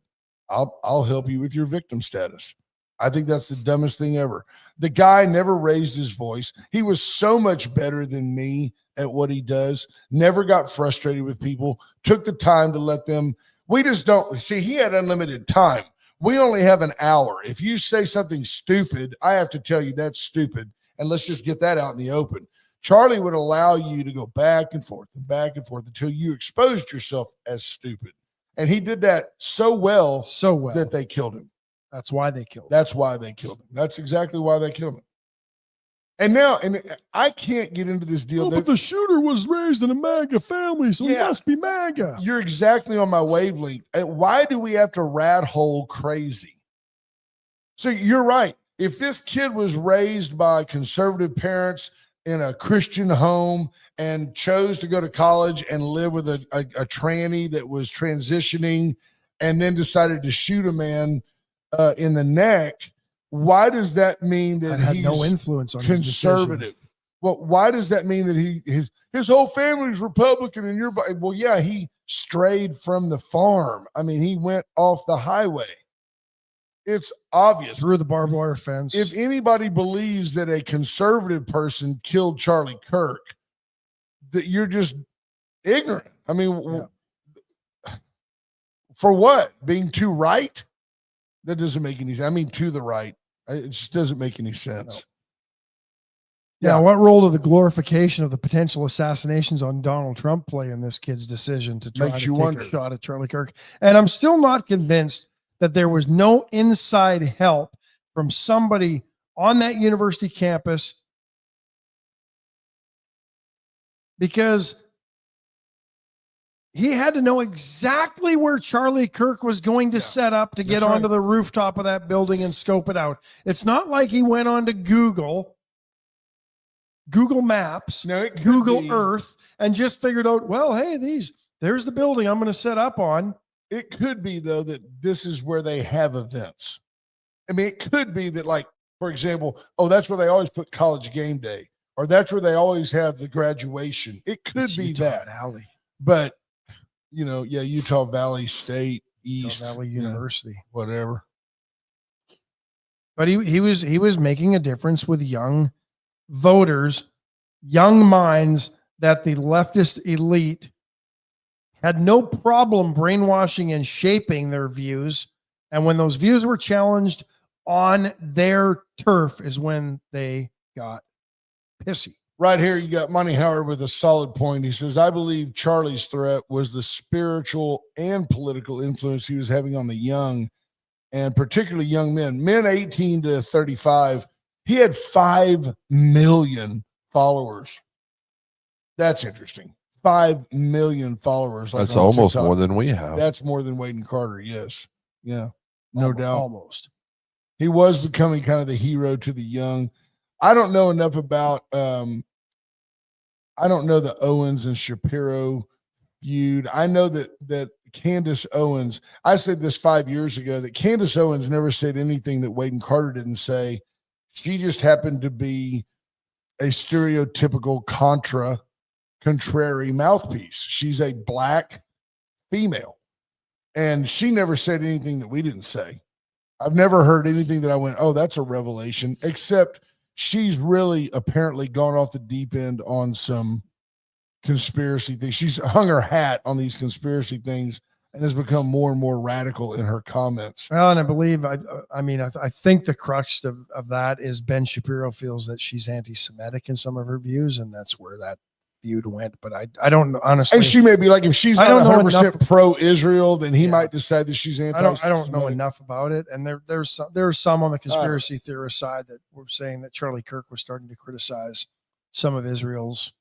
[SPEAKER 1] I'll help you with your victim status. I think that's the dumbest thing ever. The guy never raised his voice. He was so much better than me at what he does. Never got frustrated with people. Took the time to let them. We just don't. See, he had unlimited time. We only have an hour. If you say something stupid, I have to tell you that's stupid. And let's just get that out in the open. Charlie would allow you to go back and forth until you exposed yourself as stupid. And he did that so well that they killed him.
[SPEAKER 2] That's why they killed him.
[SPEAKER 1] That's why they killed him. That's exactly why they killed him. And I can't get into this deal.
[SPEAKER 2] But the shooter was raised in a MAGA family, so he must be MAGA.
[SPEAKER 1] You're exactly on my wavelength. Why do we have to rat hole crazy? So you're right. If this kid was raised by conservative parents in a Christian home and chose to go to college and live with a tranny that was transitioning and then decided to shoot a man in the neck, why does that mean that
[SPEAKER 2] had
[SPEAKER 1] he's
[SPEAKER 2] no influence on
[SPEAKER 1] conservative? Well, why does that mean that his whole family's Republican and you're? Well, yeah, he strayed from the farm. I mean, he went off the highway. It's obvious
[SPEAKER 2] through the barbed wire fence.
[SPEAKER 1] If anybody believes that a conservative person killed Charlie Kirk, that you're just ignorant. I mean, for what? Being too right? That doesn't make any sense. I mean, to the right. It just doesn't make any sense.
[SPEAKER 2] No. Yeah. What role did the glorification of the potential assassinations on Donald Trump play in this kid's decision to try to take a shot at Charlie Kirk? And I'm still not convinced that there was no inside help from somebody on that university campus, because he had to know exactly where Charlie Kirk was going to set up to get onto the rooftop of that building and scope it out. It's not like he went on to Google Maps, Google Earth, and just figured out, well, hey, there's the building I'm going to set up on.
[SPEAKER 1] It could be, though, that this is where they have events. I mean, it could be that, like, for example, that's where they always put college game day, or that's where they always have the graduation. It could be
[SPEAKER 2] Utah
[SPEAKER 1] that.
[SPEAKER 2] Valley.
[SPEAKER 1] But, Utah Valley State, East.
[SPEAKER 2] Utah Valley University.
[SPEAKER 1] Whatever.
[SPEAKER 2] But he was making a difference with young voters, young minds that the leftist elite had no problem brainwashing and shaping their views. And when those views were challenged on their turf is when they got pissy.
[SPEAKER 1] Right here, you got Monty Howard with a solid point. He says, I believe Charlie's threat was the spiritual and political influence he was having on the young, and particularly young men 18 to 35. He had 5 million followers. That's interesting. 5 million followers.
[SPEAKER 3] That's almost TikTok. More than we have.
[SPEAKER 1] That's more than Wade and Carter. Yes. Yeah. No doubt.
[SPEAKER 2] Almost.
[SPEAKER 1] He was becoming kind of the hero to the young. I don't know enough about, I don't know the Owens and Shapiro feud. I know that Candace Owens, I said this 5 years ago, that Candace Owens never said anything that Wade and Carter didn't say. She just happened to be a stereotypical contrary mouthpiece. She's a black female, and she never said anything that we didn't say. I've never heard anything that I went, oh, that's a revelation, except she's really apparently gone off the deep end on some conspiracy things. She's hung her hat on these conspiracy things and has become more and more radical in her comments.
[SPEAKER 2] Well, and I believe, I think the crux of that is Ben Shapiro feels that she's anti-Semitic in some of her views, and that's where that feud went. But I don't honestly.
[SPEAKER 1] And she may be like, if she's not 100% pro-Israel, then he might decide that she's anti-Semitic.
[SPEAKER 2] I don't know enough about it. And there's some on the conspiracy theorist side that were saying that Charlie Kirk was starting to criticize some of Israel's.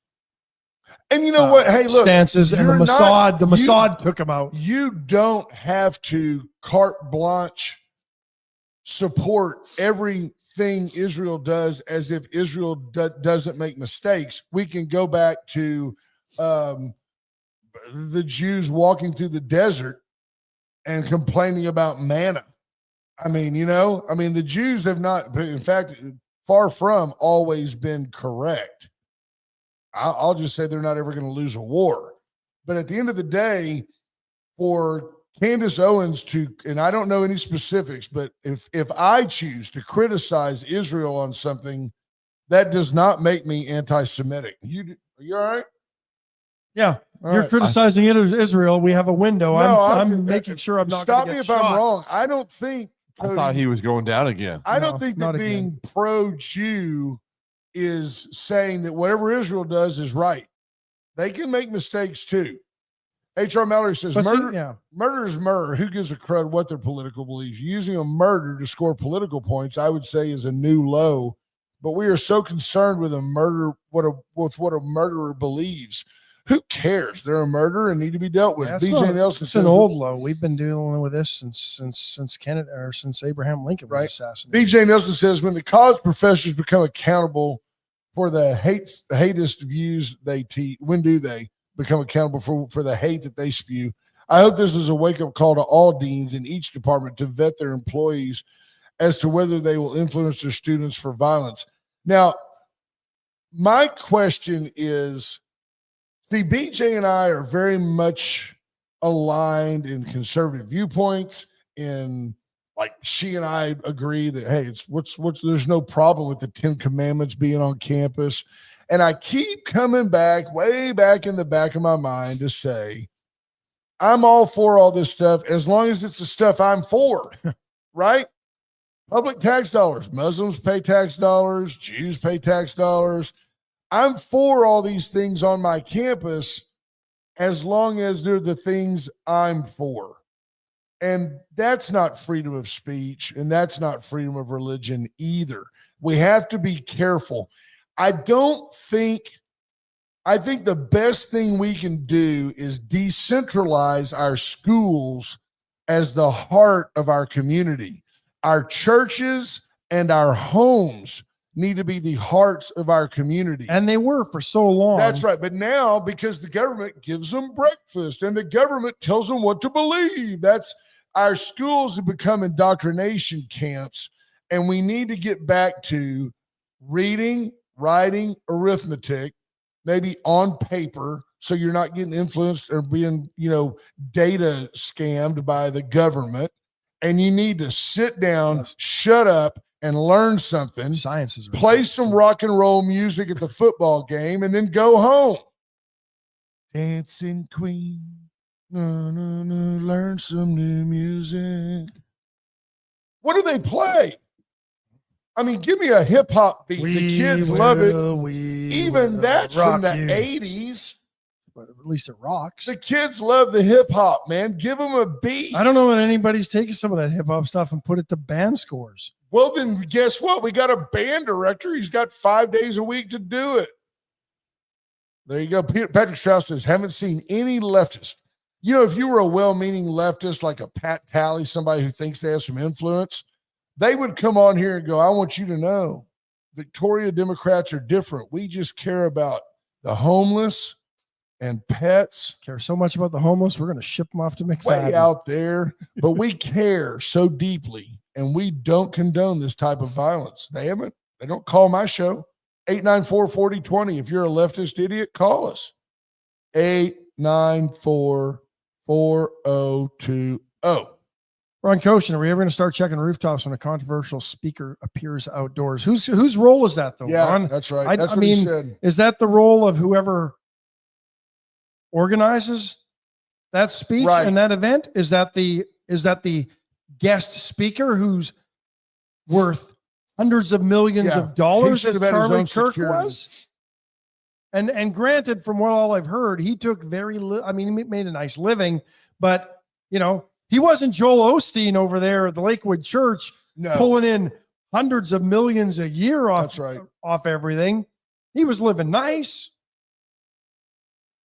[SPEAKER 1] And you know what? Hey, look,
[SPEAKER 2] stances, and the Mossad took him out.
[SPEAKER 1] You don't have to carte blanche support everything Israel does as if Israel doesn't make mistakes. We can go back to the Jews walking through the desert and complaining about manna. The Jews have not, in fact, far from always been correct. I'll just say they're not ever going to lose a war. But at the end of the day, for Candace Owens to, and I don't know any specifics, but if I choose to criticize Israel on something, that does not make me anti-Semitic. Are you all right?
[SPEAKER 2] Yeah. You're criticizing Israel. We have a window.
[SPEAKER 1] No,
[SPEAKER 2] I'm making sure I'm not
[SPEAKER 1] stop
[SPEAKER 2] me
[SPEAKER 1] if
[SPEAKER 2] shot.
[SPEAKER 1] I'm wrong. I don't think
[SPEAKER 3] I thought he was going down again.
[SPEAKER 1] I don't think that being pro-Jew is saying that whatever Israel does is right. They can make mistakes too. H.R. Mallory says, murder is murder. Who gives a crud what their political beliefs? Using a murder to score political points, I would say, is a new low. But we are so concerned with a murder, with what a murderer believes. Who cares? They're a murderer and need to be dealt with. BJ Nelson
[SPEAKER 2] says, an old low. We've been dealing with this since Kennedy, or since Abraham Lincoln was assassinated.
[SPEAKER 1] BJ Nelson says, when the college professors become accountable for the hatist views they teach, when do they become accountable for the hate that they spew? I hope this is a wake-up call to all deans in each department to vet their employees as to whether they will influence their students for violence. Now, my question is, see, BJ and I are very much aligned in conservative viewpoints. Like, she and I agree that, hey, there's no problem with the 10 Commandments being on campus. And I keep coming back, way back in the back of my mind, to say, I'm all for all this stuff as long as it's the stuff I'm for, right? Public tax dollars. Muslims pay tax dollars. Jews pay tax dollars. I'm for all these things on my campus as long as they're the things I'm for. And that's not freedom of speech, and that's not freedom of religion either. We have to be careful. I think the best thing we can do is decentralize our schools as the heart of our community. Our churches and our homes need to be the hearts of our community.
[SPEAKER 2] And they were for so long.
[SPEAKER 1] That's right. But now, because the government gives them breakfast and the government tells them what to believe, our schools have become indoctrination camps. And we need to get back to reading, writing, arithmetic, maybe on paper, so you're not getting influenced or being, data scammed by the government. And you need to sit down, shut up, and learn something.
[SPEAKER 2] Science is
[SPEAKER 1] play some rock and roll music at the football game, and then go home. Dancing Queen, learn some new music. What do they play? I mean, give me a hip hop beat. The kids love it. Even that's from the 80s.
[SPEAKER 2] But at least it rocks.
[SPEAKER 1] The kids love the hip hop, man. Give them a beat.
[SPEAKER 2] I don't know that anybody's taking some of that hip hop stuff and put it to band scores.
[SPEAKER 1] Well, then guess what? We got a band director. He's got 5 days a week to do it. There you go. Patrick Strauss says, haven't seen any leftist. If you were a well-meaning leftist, like a Pat Talley, somebody who thinks they have some influence, they would come on here and go, I want you to know, Victoria Democrats are different. We just care about the homeless and pets.
[SPEAKER 2] Care so much about the homeless, we're going to ship them off to McFadden.
[SPEAKER 1] Way out there. But we care so deeply, and we don't condone this type of violence. They don't call my show. 894-4020. If you're a leftist idiot, call us. 894-4020.
[SPEAKER 2] Ron Koshin, are we ever going to start checking rooftops when a controversial speaker appears outdoors? Whose role is that, though,
[SPEAKER 1] yeah,
[SPEAKER 2] Ron?
[SPEAKER 1] That's right. That's what
[SPEAKER 2] he
[SPEAKER 1] said.
[SPEAKER 2] Is that the role of whoever organizes that speech and that event? Is that the guest speaker who's worth hundreds of millions of dollars, as Charlie Kirk was? And granted, from what all I've heard, he took he made a nice living, but he wasn't Joel Osteen over there at the Lakewood Church pulling in hundreds of millions a year off everything. He was living nice.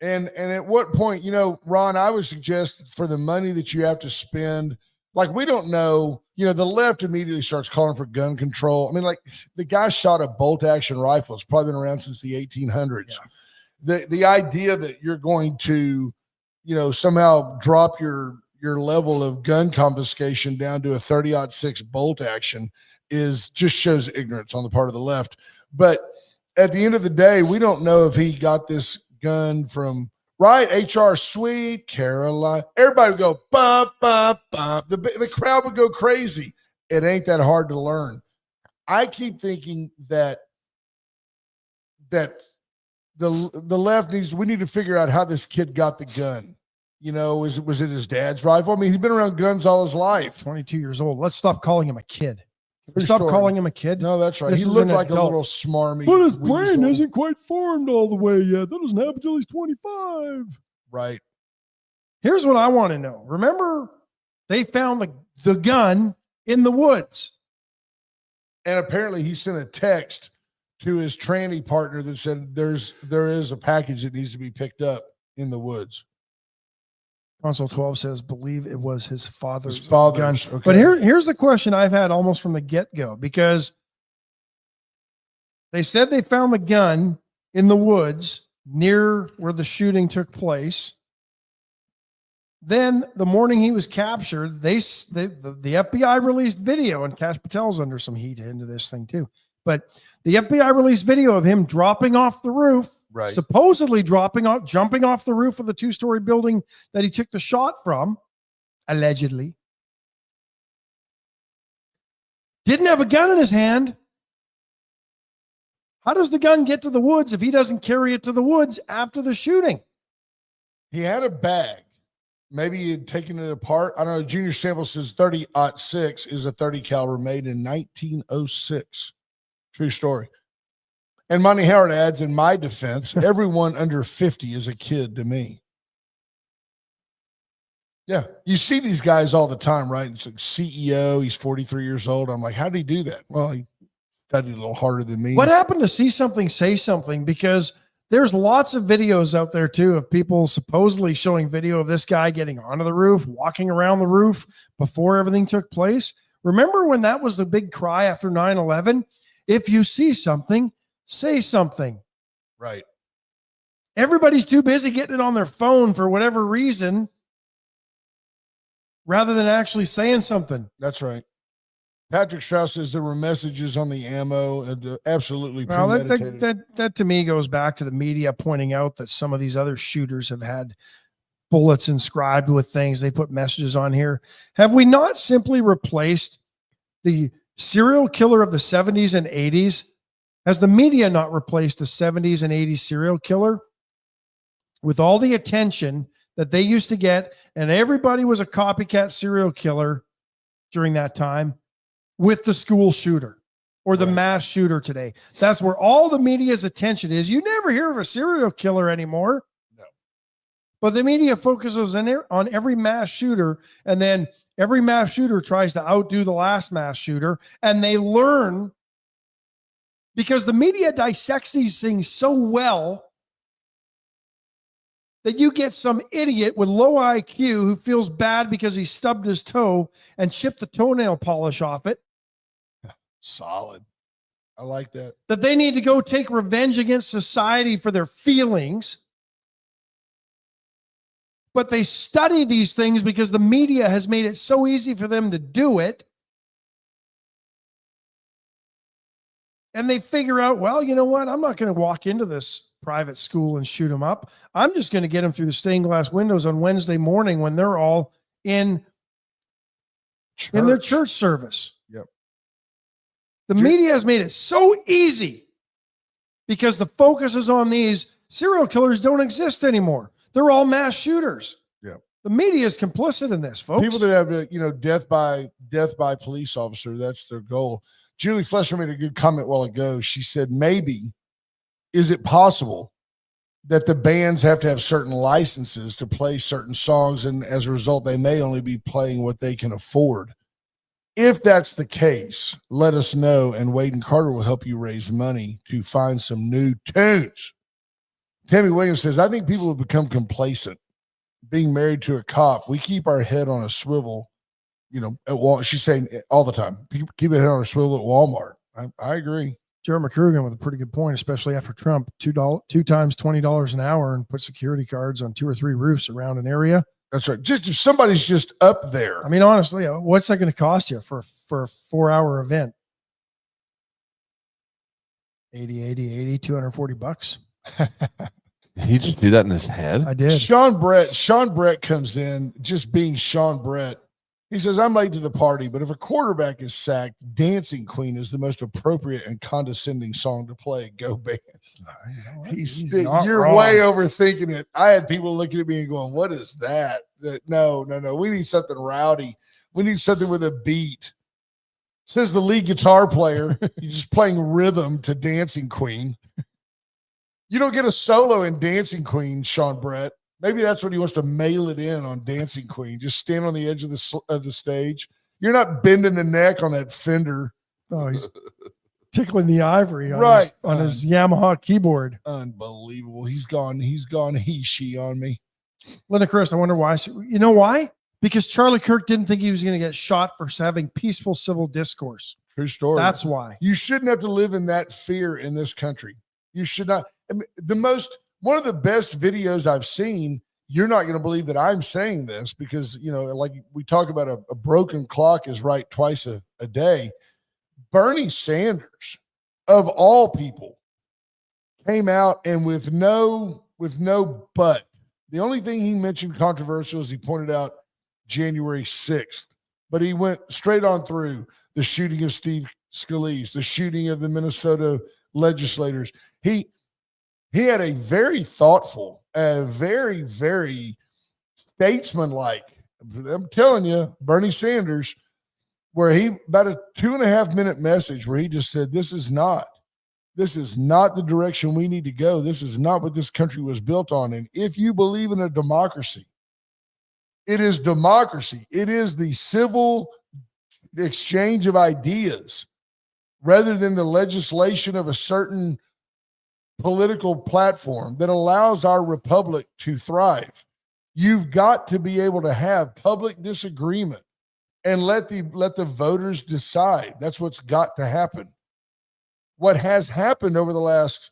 [SPEAKER 1] And at what point, Ron, I would suggest for the money that you have to spend, like, we don't know, the left immediately starts calling for gun control. I mean, like, the guy shot a bolt action rifle. It's probably been around since the 1800s. Yeah. The idea that you're going to, somehow drop your level of gun confiscation down to a 30-06 bolt action just shows ignorance on the part of the left. But at the end of the day, we don't know if he got this gun from HR Sweet Caroline. Everybody would go bump, bump, bump. The crowd would go crazy. It ain't that hard to learn. I keep thinking that the left we need to figure out how this kid got the gun. Was it his dad's rifle? I mean, he's been around guns all his life.
[SPEAKER 2] 22 years old. Let's stop calling him a kid. Stop calling him a kid.
[SPEAKER 1] No, that's right. He looked like a little smarmy.
[SPEAKER 2] But his brain isn't quite formed all the way yet. That doesn't happen until he's 25.
[SPEAKER 1] Right.
[SPEAKER 2] Here's what I want to know. Remember, they found the gun in the woods.
[SPEAKER 1] And apparently he sent a text to his tranny partner that said there is a package that needs to be picked up in the woods.
[SPEAKER 2] Console 12 says, believe it was his father's gun.
[SPEAKER 1] Okay.
[SPEAKER 2] But here's the question I've had almost from the get-go, because they said they found the gun in the woods near where the shooting took place. Then the morning he was captured, the FBI released video, and Kash Patel's under some heat into this thing too. But the FBI released video of him dropping off the roof, supposedly jumping off the roof of the 2-story building that he took the shot from, allegedly. Didn't have a gun in his hand. How does the gun get to the woods if he doesn't carry it to the woods after the shooting?
[SPEAKER 1] He had a bag. Maybe he had taken it apart. I don't know. Junior Sample says 30-06 is a 30 caliber made in 1906. True story. And Monty Howard adds, in my defense, everyone under 50 is a kid to me. Yeah. You see these guys all the time, right? It's like CEO, he's 43 years old. I'm like, how did he do that? Well, he studied a little harder than me.
[SPEAKER 2] What happened to see something, say something? Because there's lots of videos out there too of people supposedly showing video of this guy getting onto the roof, walking around the roof before everything took place. Remember when that was the big cry after 9/11? If you see something, say something.
[SPEAKER 1] Right.
[SPEAKER 2] Everybody's too busy getting it on their phone for whatever reason rather than actually saying something.
[SPEAKER 1] That's right. Patrick Strauss says there were messages on the ammo. Absolutely
[SPEAKER 2] Well,
[SPEAKER 1] premeditated.
[SPEAKER 2] that to me goes back to the media pointing out that some of these other shooters have had bullets inscribed with things. They put messages on here. Have we not simply replaced the serial killer of the 70s and 80s? Has the media not replaced the 70s and 80s serial killer with all the attention that they used to get? And everybody was a copycat serial killer during that time with the school shooter or the mass shooter today. That's where all the media's attention is. You never hear of a serial killer anymore.
[SPEAKER 1] No.
[SPEAKER 2] But the media focuses on every mass shooter, and then every mass shooter tries to outdo the last mass shooter, and they learn because the media dissects these things so well that you get some idiot with low IQ who feels bad because he stubbed his toe and chipped the toenail polish off it.
[SPEAKER 1] Solid. I like that.
[SPEAKER 2] That they need to go take revenge against society for their feelings. But they study these things because the media has made it so easy for them to do it. And they figure out, well, you know what? I'm not going to walk into this private school and shoot them up. I'm just going to get them through the stained glass windows on Wednesday morning when they're all in their church service.
[SPEAKER 1] Yep.
[SPEAKER 2] The media has made it so easy because the focus is on these serial killers don't exist anymore. They're all mass shooters.
[SPEAKER 1] Yeah.
[SPEAKER 2] The media is complicit in this, folks.
[SPEAKER 1] People that have, death by police officer, that's their goal. Julie Flesher made a good comment a while ago. She said, maybe, is it possible that the bands have to have certain licenses to play certain songs, and as a result, they may only be playing what they can afford? If that's the case, let us know, and Wade and Carter will help you raise money to find some new tunes. Tammy Williams says, I think people have become complacent. Being married to a cop, we keep our head on a swivel, at Walmart. She's saying all the time, keep a head on a swivel at Walmart. I agree.
[SPEAKER 2] Jared McCrugan with a pretty good point, especially after Trump, two times $20 an hour and put security guards on 2 or 3 roofs around an area.
[SPEAKER 1] That's right. Just if somebody's just up there.
[SPEAKER 2] I mean, honestly, what's that going to cost you for a 4-hour event? 240 bucks.
[SPEAKER 3] He just do that in his head?
[SPEAKER 2] I did.
[SPEAKER 1] Sean Brett comes in just being Sean Brett. He says, I'm late to the party, but if a quarterback is sacked, Dancing Queen is the most appropriate and condescending song to play. Go Bands. You're
[SPEAKER 2] wrong.
[SPEAKER 1] way overthinking it. I had people looking at me and going, what is that? No. We need something rowdy. We need something with a beat. Says the lead guitar player. You're just playing rhythm to Dancing Queen. You don't get a solo in Dancing Queen, Sean Brett. Maybe that's what he wants to mail it in on Dancing Queen. Just stand on the edge of the stage. You're not bending the neck on that Fender.
[SPEAKER 2] Oh, he's tickling the ivory on,
[SPEAKER 1] right.
[SPEAKER 2] his Yamaha keyboard.
[SPEAKER 1] Unbelievable. He's gone he-she on me.
[SPEAKER 2] Linda Chris, I wonder why. You know why? Because Charlie Kirk didn't think he was going to get shot for having peaceful civil discourse.
[SPEAKER 1] True story.
[SPEAKER 2] That's why.
[SPEAKER 1] You shouldn't have to live in that fear in this country. You should not. I mean, one of the best videos I've seen, you're not going to believe that I'm saying this because, like we talk about a broken clock is right twice a day. Bernie Sanders, of all people, came out and with no but. The only thing he mentioned controversial is he pointed out January 6th, but he went straight on through the shooting of Steve Scalise, the shooting of the Minnesota legislators. He had a very thoughtful, very, very statesman-like, I'm telling you, Bernie Sanders, where he about a 2.5-minute message where he just said, this is not the direction we need to go. This is not what this country was built on. And if you believe in a democracy, It is democracy. It is the civil exchange of ideas rather than the legislation of a certain political platform that allows our republic to thrive. You've got to be able to have public disagreement and let the voters decide. That's what's got to happen. What has happened over the last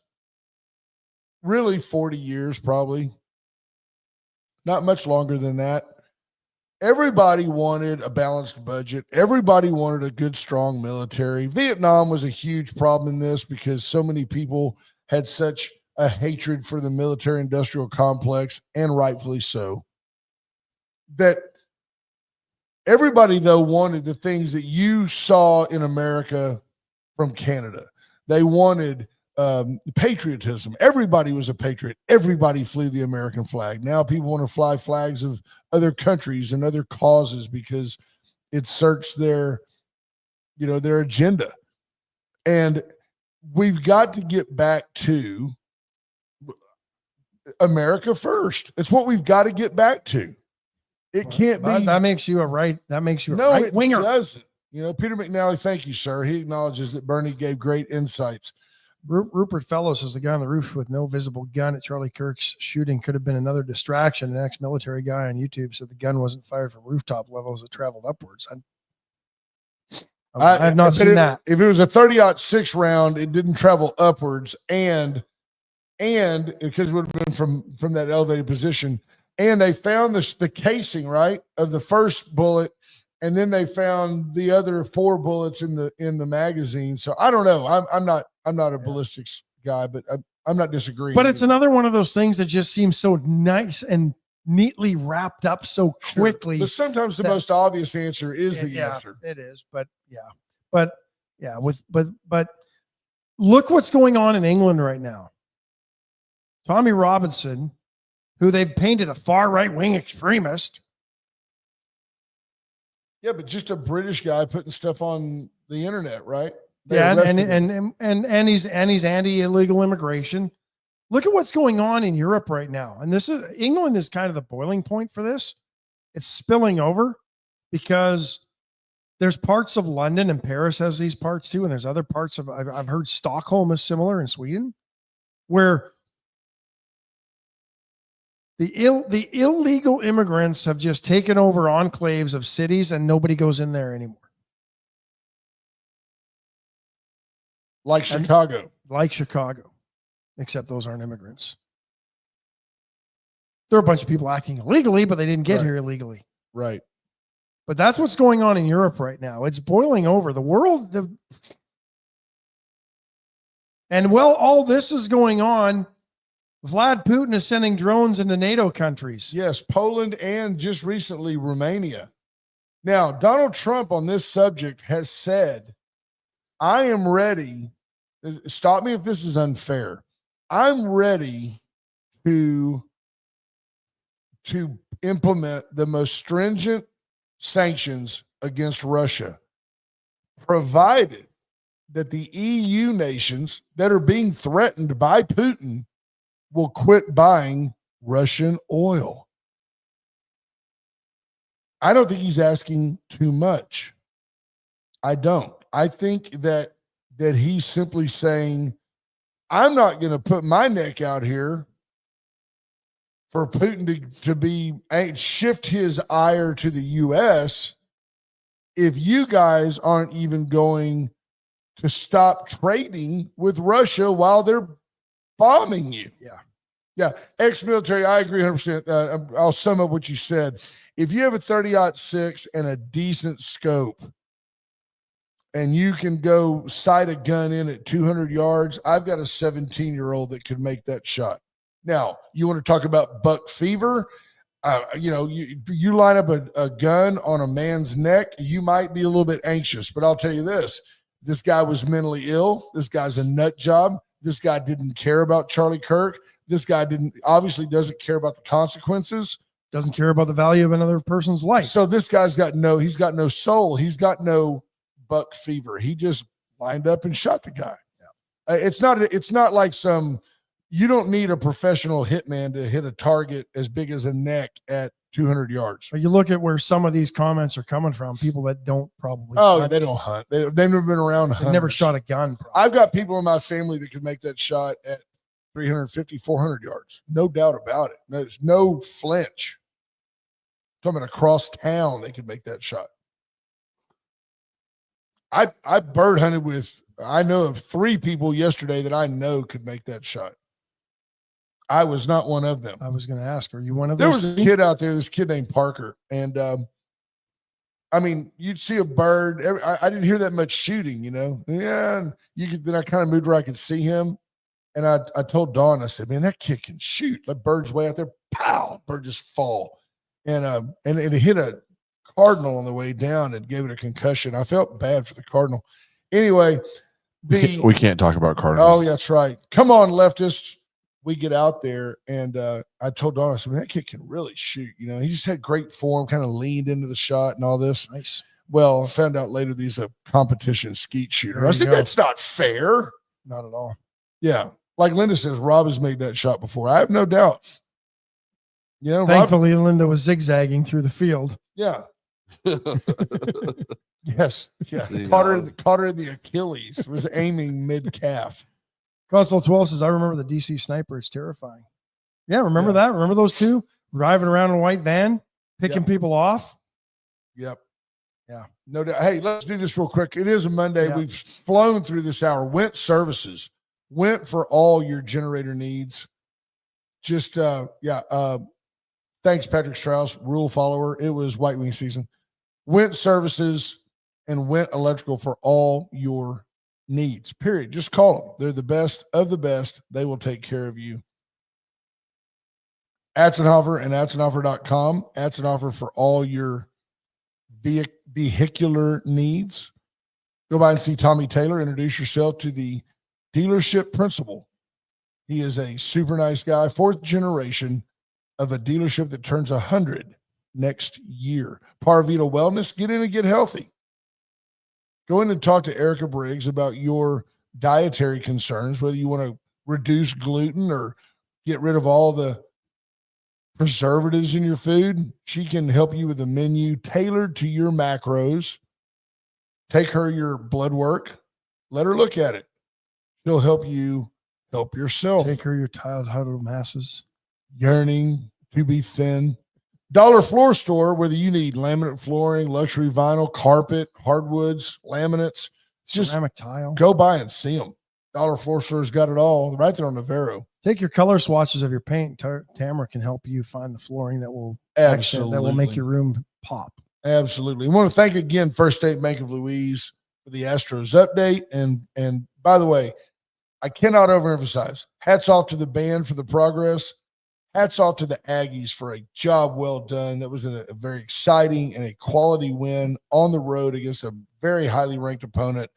[SPEAKER 1] really 40 years, probably not much longer than that. Everybody wanted a balanced budget. Everybody wanted a good, strong military. Vietnam was a huge problem in this because so many people had such a hatred for the military industrial complex, and rightfully so, that everybody, though, wanted the things that you saw in America from Canada. They wanted patriotism. Everybody was a patriot. Everybody flew the American flag. Now people want to fly flags of other countries and other causes because it serves their agenda. And we've got to get back to America first. It's what we've got to get back to. It can't be.
[SPEAKER 2] That makes you a right winger.
[SPEAKER 1] No, it doesn't. Peter McNally, thank you, sir. He acknowledges that Bernie gave great insights.
[SPEAKER 2] Rupert Fellows is the guy on the roof with no visible gun at Charlie Kirk's shooting. Could have been another distraction. An ex-military guy on YouTube said the gun wasn't fired from rooftop levels. It traveled upwards. I have not seen that.
[SPEAKER 1] If it was a 30-06 round, it didn't travel upwards, and because it would have been from that elevated position. And they found the casing, right, of the first bullet, and then they found the other 4 bullets in the magazine. So I don't know. I'm not a ballistics guy, but I'm not disagreeing.
[SPEAKER 2] But it's another one of those things that just seems so nice and neatly wrapped up so quickly.
[SPEAKER 1] But sometimes the most obvious answer is the answer.
[SPEAKER 2] It is, but look what's going on in England right now. Tommy Robinson, who they've painted a far right-wing extremist.
[SPEAKER 1] Yeah, but just a British guy putting stuff on the internet, right?
[SPEAKER 2] And he's anti-illegal immigration. Look at what's going on in Europe right now. And England is kind of the boiling point for this. It's spilling over because there's parts of London, and Paris has these parts too. And there's other parts of, I've heard Stockholm is similar in Sweden, where the illegal immigrants have just taken over enclaves of cities and nobody goes in there anymore.
[SPEAKER 1] Like Chicago.
[SPEAKER 2] Except those aren't immigrants. There are a bunch of people acting illegally, but they didn't get here illegally.
[SPEAKER 1] Right.
[SPEAKER 2] But that's what's going on in Europe right now. It's boiling over. The world. And while all this is going on, Vlad Putin is sending drones into NATO countries.
[SPEAKER 1] Yes, Poland and just recently Romania. Now, Donald Trump on this subject has said, I am ready. Stop me if this is unfair. I'm ready to implement the most stringent sanctions against Russia, provided that the EU nations that are being threatened by Putin will quit buying Russian oil. I don't think he's asking too much. I don't. I think that he's simply saying, I'm not going to put my neck out here for Putin to shift his ire to the U.S. if you guys aren't even going to stop trading with Russia while they're bombing you. Yeah. Ex-military, I agree 100%. I'll sum up what you said. If you have a 30-06 and a decent scope, and you can go sight a gun in at 200 yards, I've got a 17-year-old that could make that shot. Now, you want to talk about buck fever? You line up a gun on a man's neck, you might be a little bit anxious, but I'll tell you this guy was mentally ill. This guy's a nut job. This guy didn't care about Charlie Kirk. This guy obviously doesn't care about the consequences.
[SPEAKER 2] Doesn't care about the value of another person's life.
[SPEAKER 1] So this guy's got no soul. He's got no buck fever. He just lined up and shot the guy. Yeah. It's not like some you don't need a professional hitman to hit a target as big as a neck at 200 yards.
[SPEAKER 2] But you look at where some of these comments are coming from, people that don't probably.
[SPEAKER 1] Oh,
[SPEAKER 2] hunt.
[SPEAKER 1] they don't hunt. They've never been around.
[SPEAKER 2] They've never shot a gun. Probably.
[SPEAKER 1] I've got people in my family that could make that shot at 350, 400 yards. No doubt about it. There's no flinch. Talking across town, they could make that shot. I bird hunted with, I know of 3 people yesterday that I know could make that shot. I was not one of them.
[SPEAKER 2] I was going to ask, are you one of
[SPEAKER 1] There
[SPEAKER 2] those?
[SPEAKER 1] was a kid out there, this kid named Parker, and I mean, you'd see a bird. I didn't hear that much shooting, you know. Yeah, and you could. Then I kind of moved where I could see him, and I told Dawn, I said, "Man, that kid can shoot. That bird's way out there. Pow! Bird just fall, and it hit a cardinal on the way down and gave it a concussion. I felt bad for the cardinal. Anyway,
[SPEAKER 3] we can't talk about Cardinals.
[SPEAKER 1] Oh, yeah, that's right. Come on, leftists. We get out there, and I told Don, I said, man, that kid can really shoot. You know, he just had great form, kind of leaned into the shot and all this.
[SPEAKER 2] Nice.
[SPEAKER 1] Well, I found out later that he's a competition skeet shooter. I said, that's not fair.
[SPEAKER 2] Not at all.
[SPEAKER 1] Yeah. Like Linda says, Rob has made that shot before. I have no doubt. You know,
[SPEAKER 2] thankfully, Linda was zigzagging through the field.
[SPEAKER 1] Yeah. Yes. Yeah.
[SPEAKER 3] See,
[SPEAKER 1] Caught her in the Achilles, was aiming mid-calf.
[SPEAKER 2] Console 12 says, I remember the DC sniper. It's terrifying. Yeah, remember that? Remember those two driving around in a white van, picking people off?
[SPEAKER 1] Yep.
[SPEAKER 2] Yeah.
[SPEAKER 1] No doubt. Hey, let's do this real quick. It is a Monday. Yeah. We've flown through this hour. Went Services. Went for all your generator needs. Just, thanks, Patrick Strauss, rule follower. It was White Wing season. Went Services and Went Electrical for all your needs, period. Just call them. They're the best of the best. They will take care of you. Atzenhofer and Atzenhofer.com. Atzenhofer for all your vehicular needs. Go by and see Tommy Taylor. Introduce yourself to the dealership principal. He is a super nice guy. 4th generation of a dealership that turns 100 next year. Parvita Wellness. Get in and get healthy. Go in and talk to Erica Briggs about your dietary concerns, whether you want to reduce gluten or get rid of all the preservatives in your food. She can help you with a menu tailored to your macros. Take her your blood work. Let her look at it. She'll help you help yourself.
[SPEAKER 2] Take her your tidal masses.
[SPEAKER 1] Yearning to be thin. Dollar Floor Store, whether you need laminate flooring, luxury vinyl, carpet, hardwoods, laminates, just
[SPEAKER 2] ceramic tile.
[SPEAKER 1] Go by and see them. Dollar Floor Store's got it all right there on Navarro.
[SPEAKER 2] Take your color swatches of your paint. Tamara can help you find the flooring that will
[SPEAKER 1] absolutely
[SPEAKER 2] that will make your room pop.
[SPEAKER 1] Absolutely. I want to thank again First State Bank of Louise for the Astros update. And by the way, I cannot overemphasize. Hats off to the band for the progress. Hats off to the Aggies for a job well done. That was a very exciting and a quality win on the road against a very highly ranked opponent.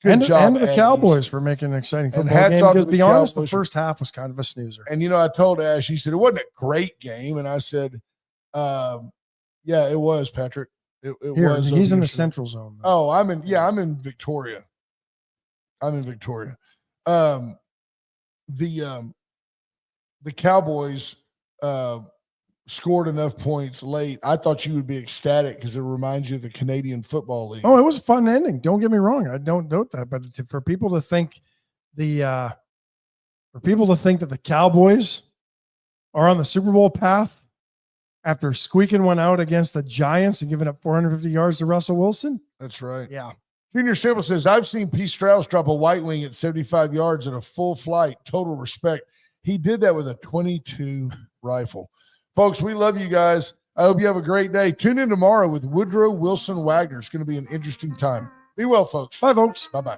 [SPEAKER 1] Good job,
[SPEAKER 2] and the
[SPEAKER 1] Aggies.
[SPEAKER 2] Cowboys for making an exciting football game. Because to be honest, the first half was kind of a snoozer.
[SPEAKER 1] And, you know, I told Ash, he said, it wasn't a great game. And I said, yeah, it was, Patrick. It
[SPEAKER 2] Here,
[SPEAKER 1] was.
[SPEAKER 2] He's in the central zone.
[SPEAKER 1] Though. Oh, I'm in Victoria. The Cowboys scored enough points late. I thought you would be ecstatic because it reminds you of the Canadian Football League.
[SPEAKER 2] Oh, it was a fun ending. Don't get me wrong. I don't doubt that. But for people to think that the Cowboys are on the Super Bowl path after squeaking one out against the Giants and giving up 450 yards to Russell Wilson.
[SPEAKER 1] That's right.
[SPEAKER 2] Yeah.
[SPEAKER 1] Junior Simple says, I've seen P. Strauss drop a white wing at 75 yards in a full flight. Total respect. He did that with a 22 rifle. Folks, we love you guys. I hope you have a great day. Tune in tomorrow with Woodrow Wilson Wagner. It's going to be an interesting time. Be well, folks.
[SPEAKER 2] Bye, folks.
[SPEAKER 1] Bye-bye.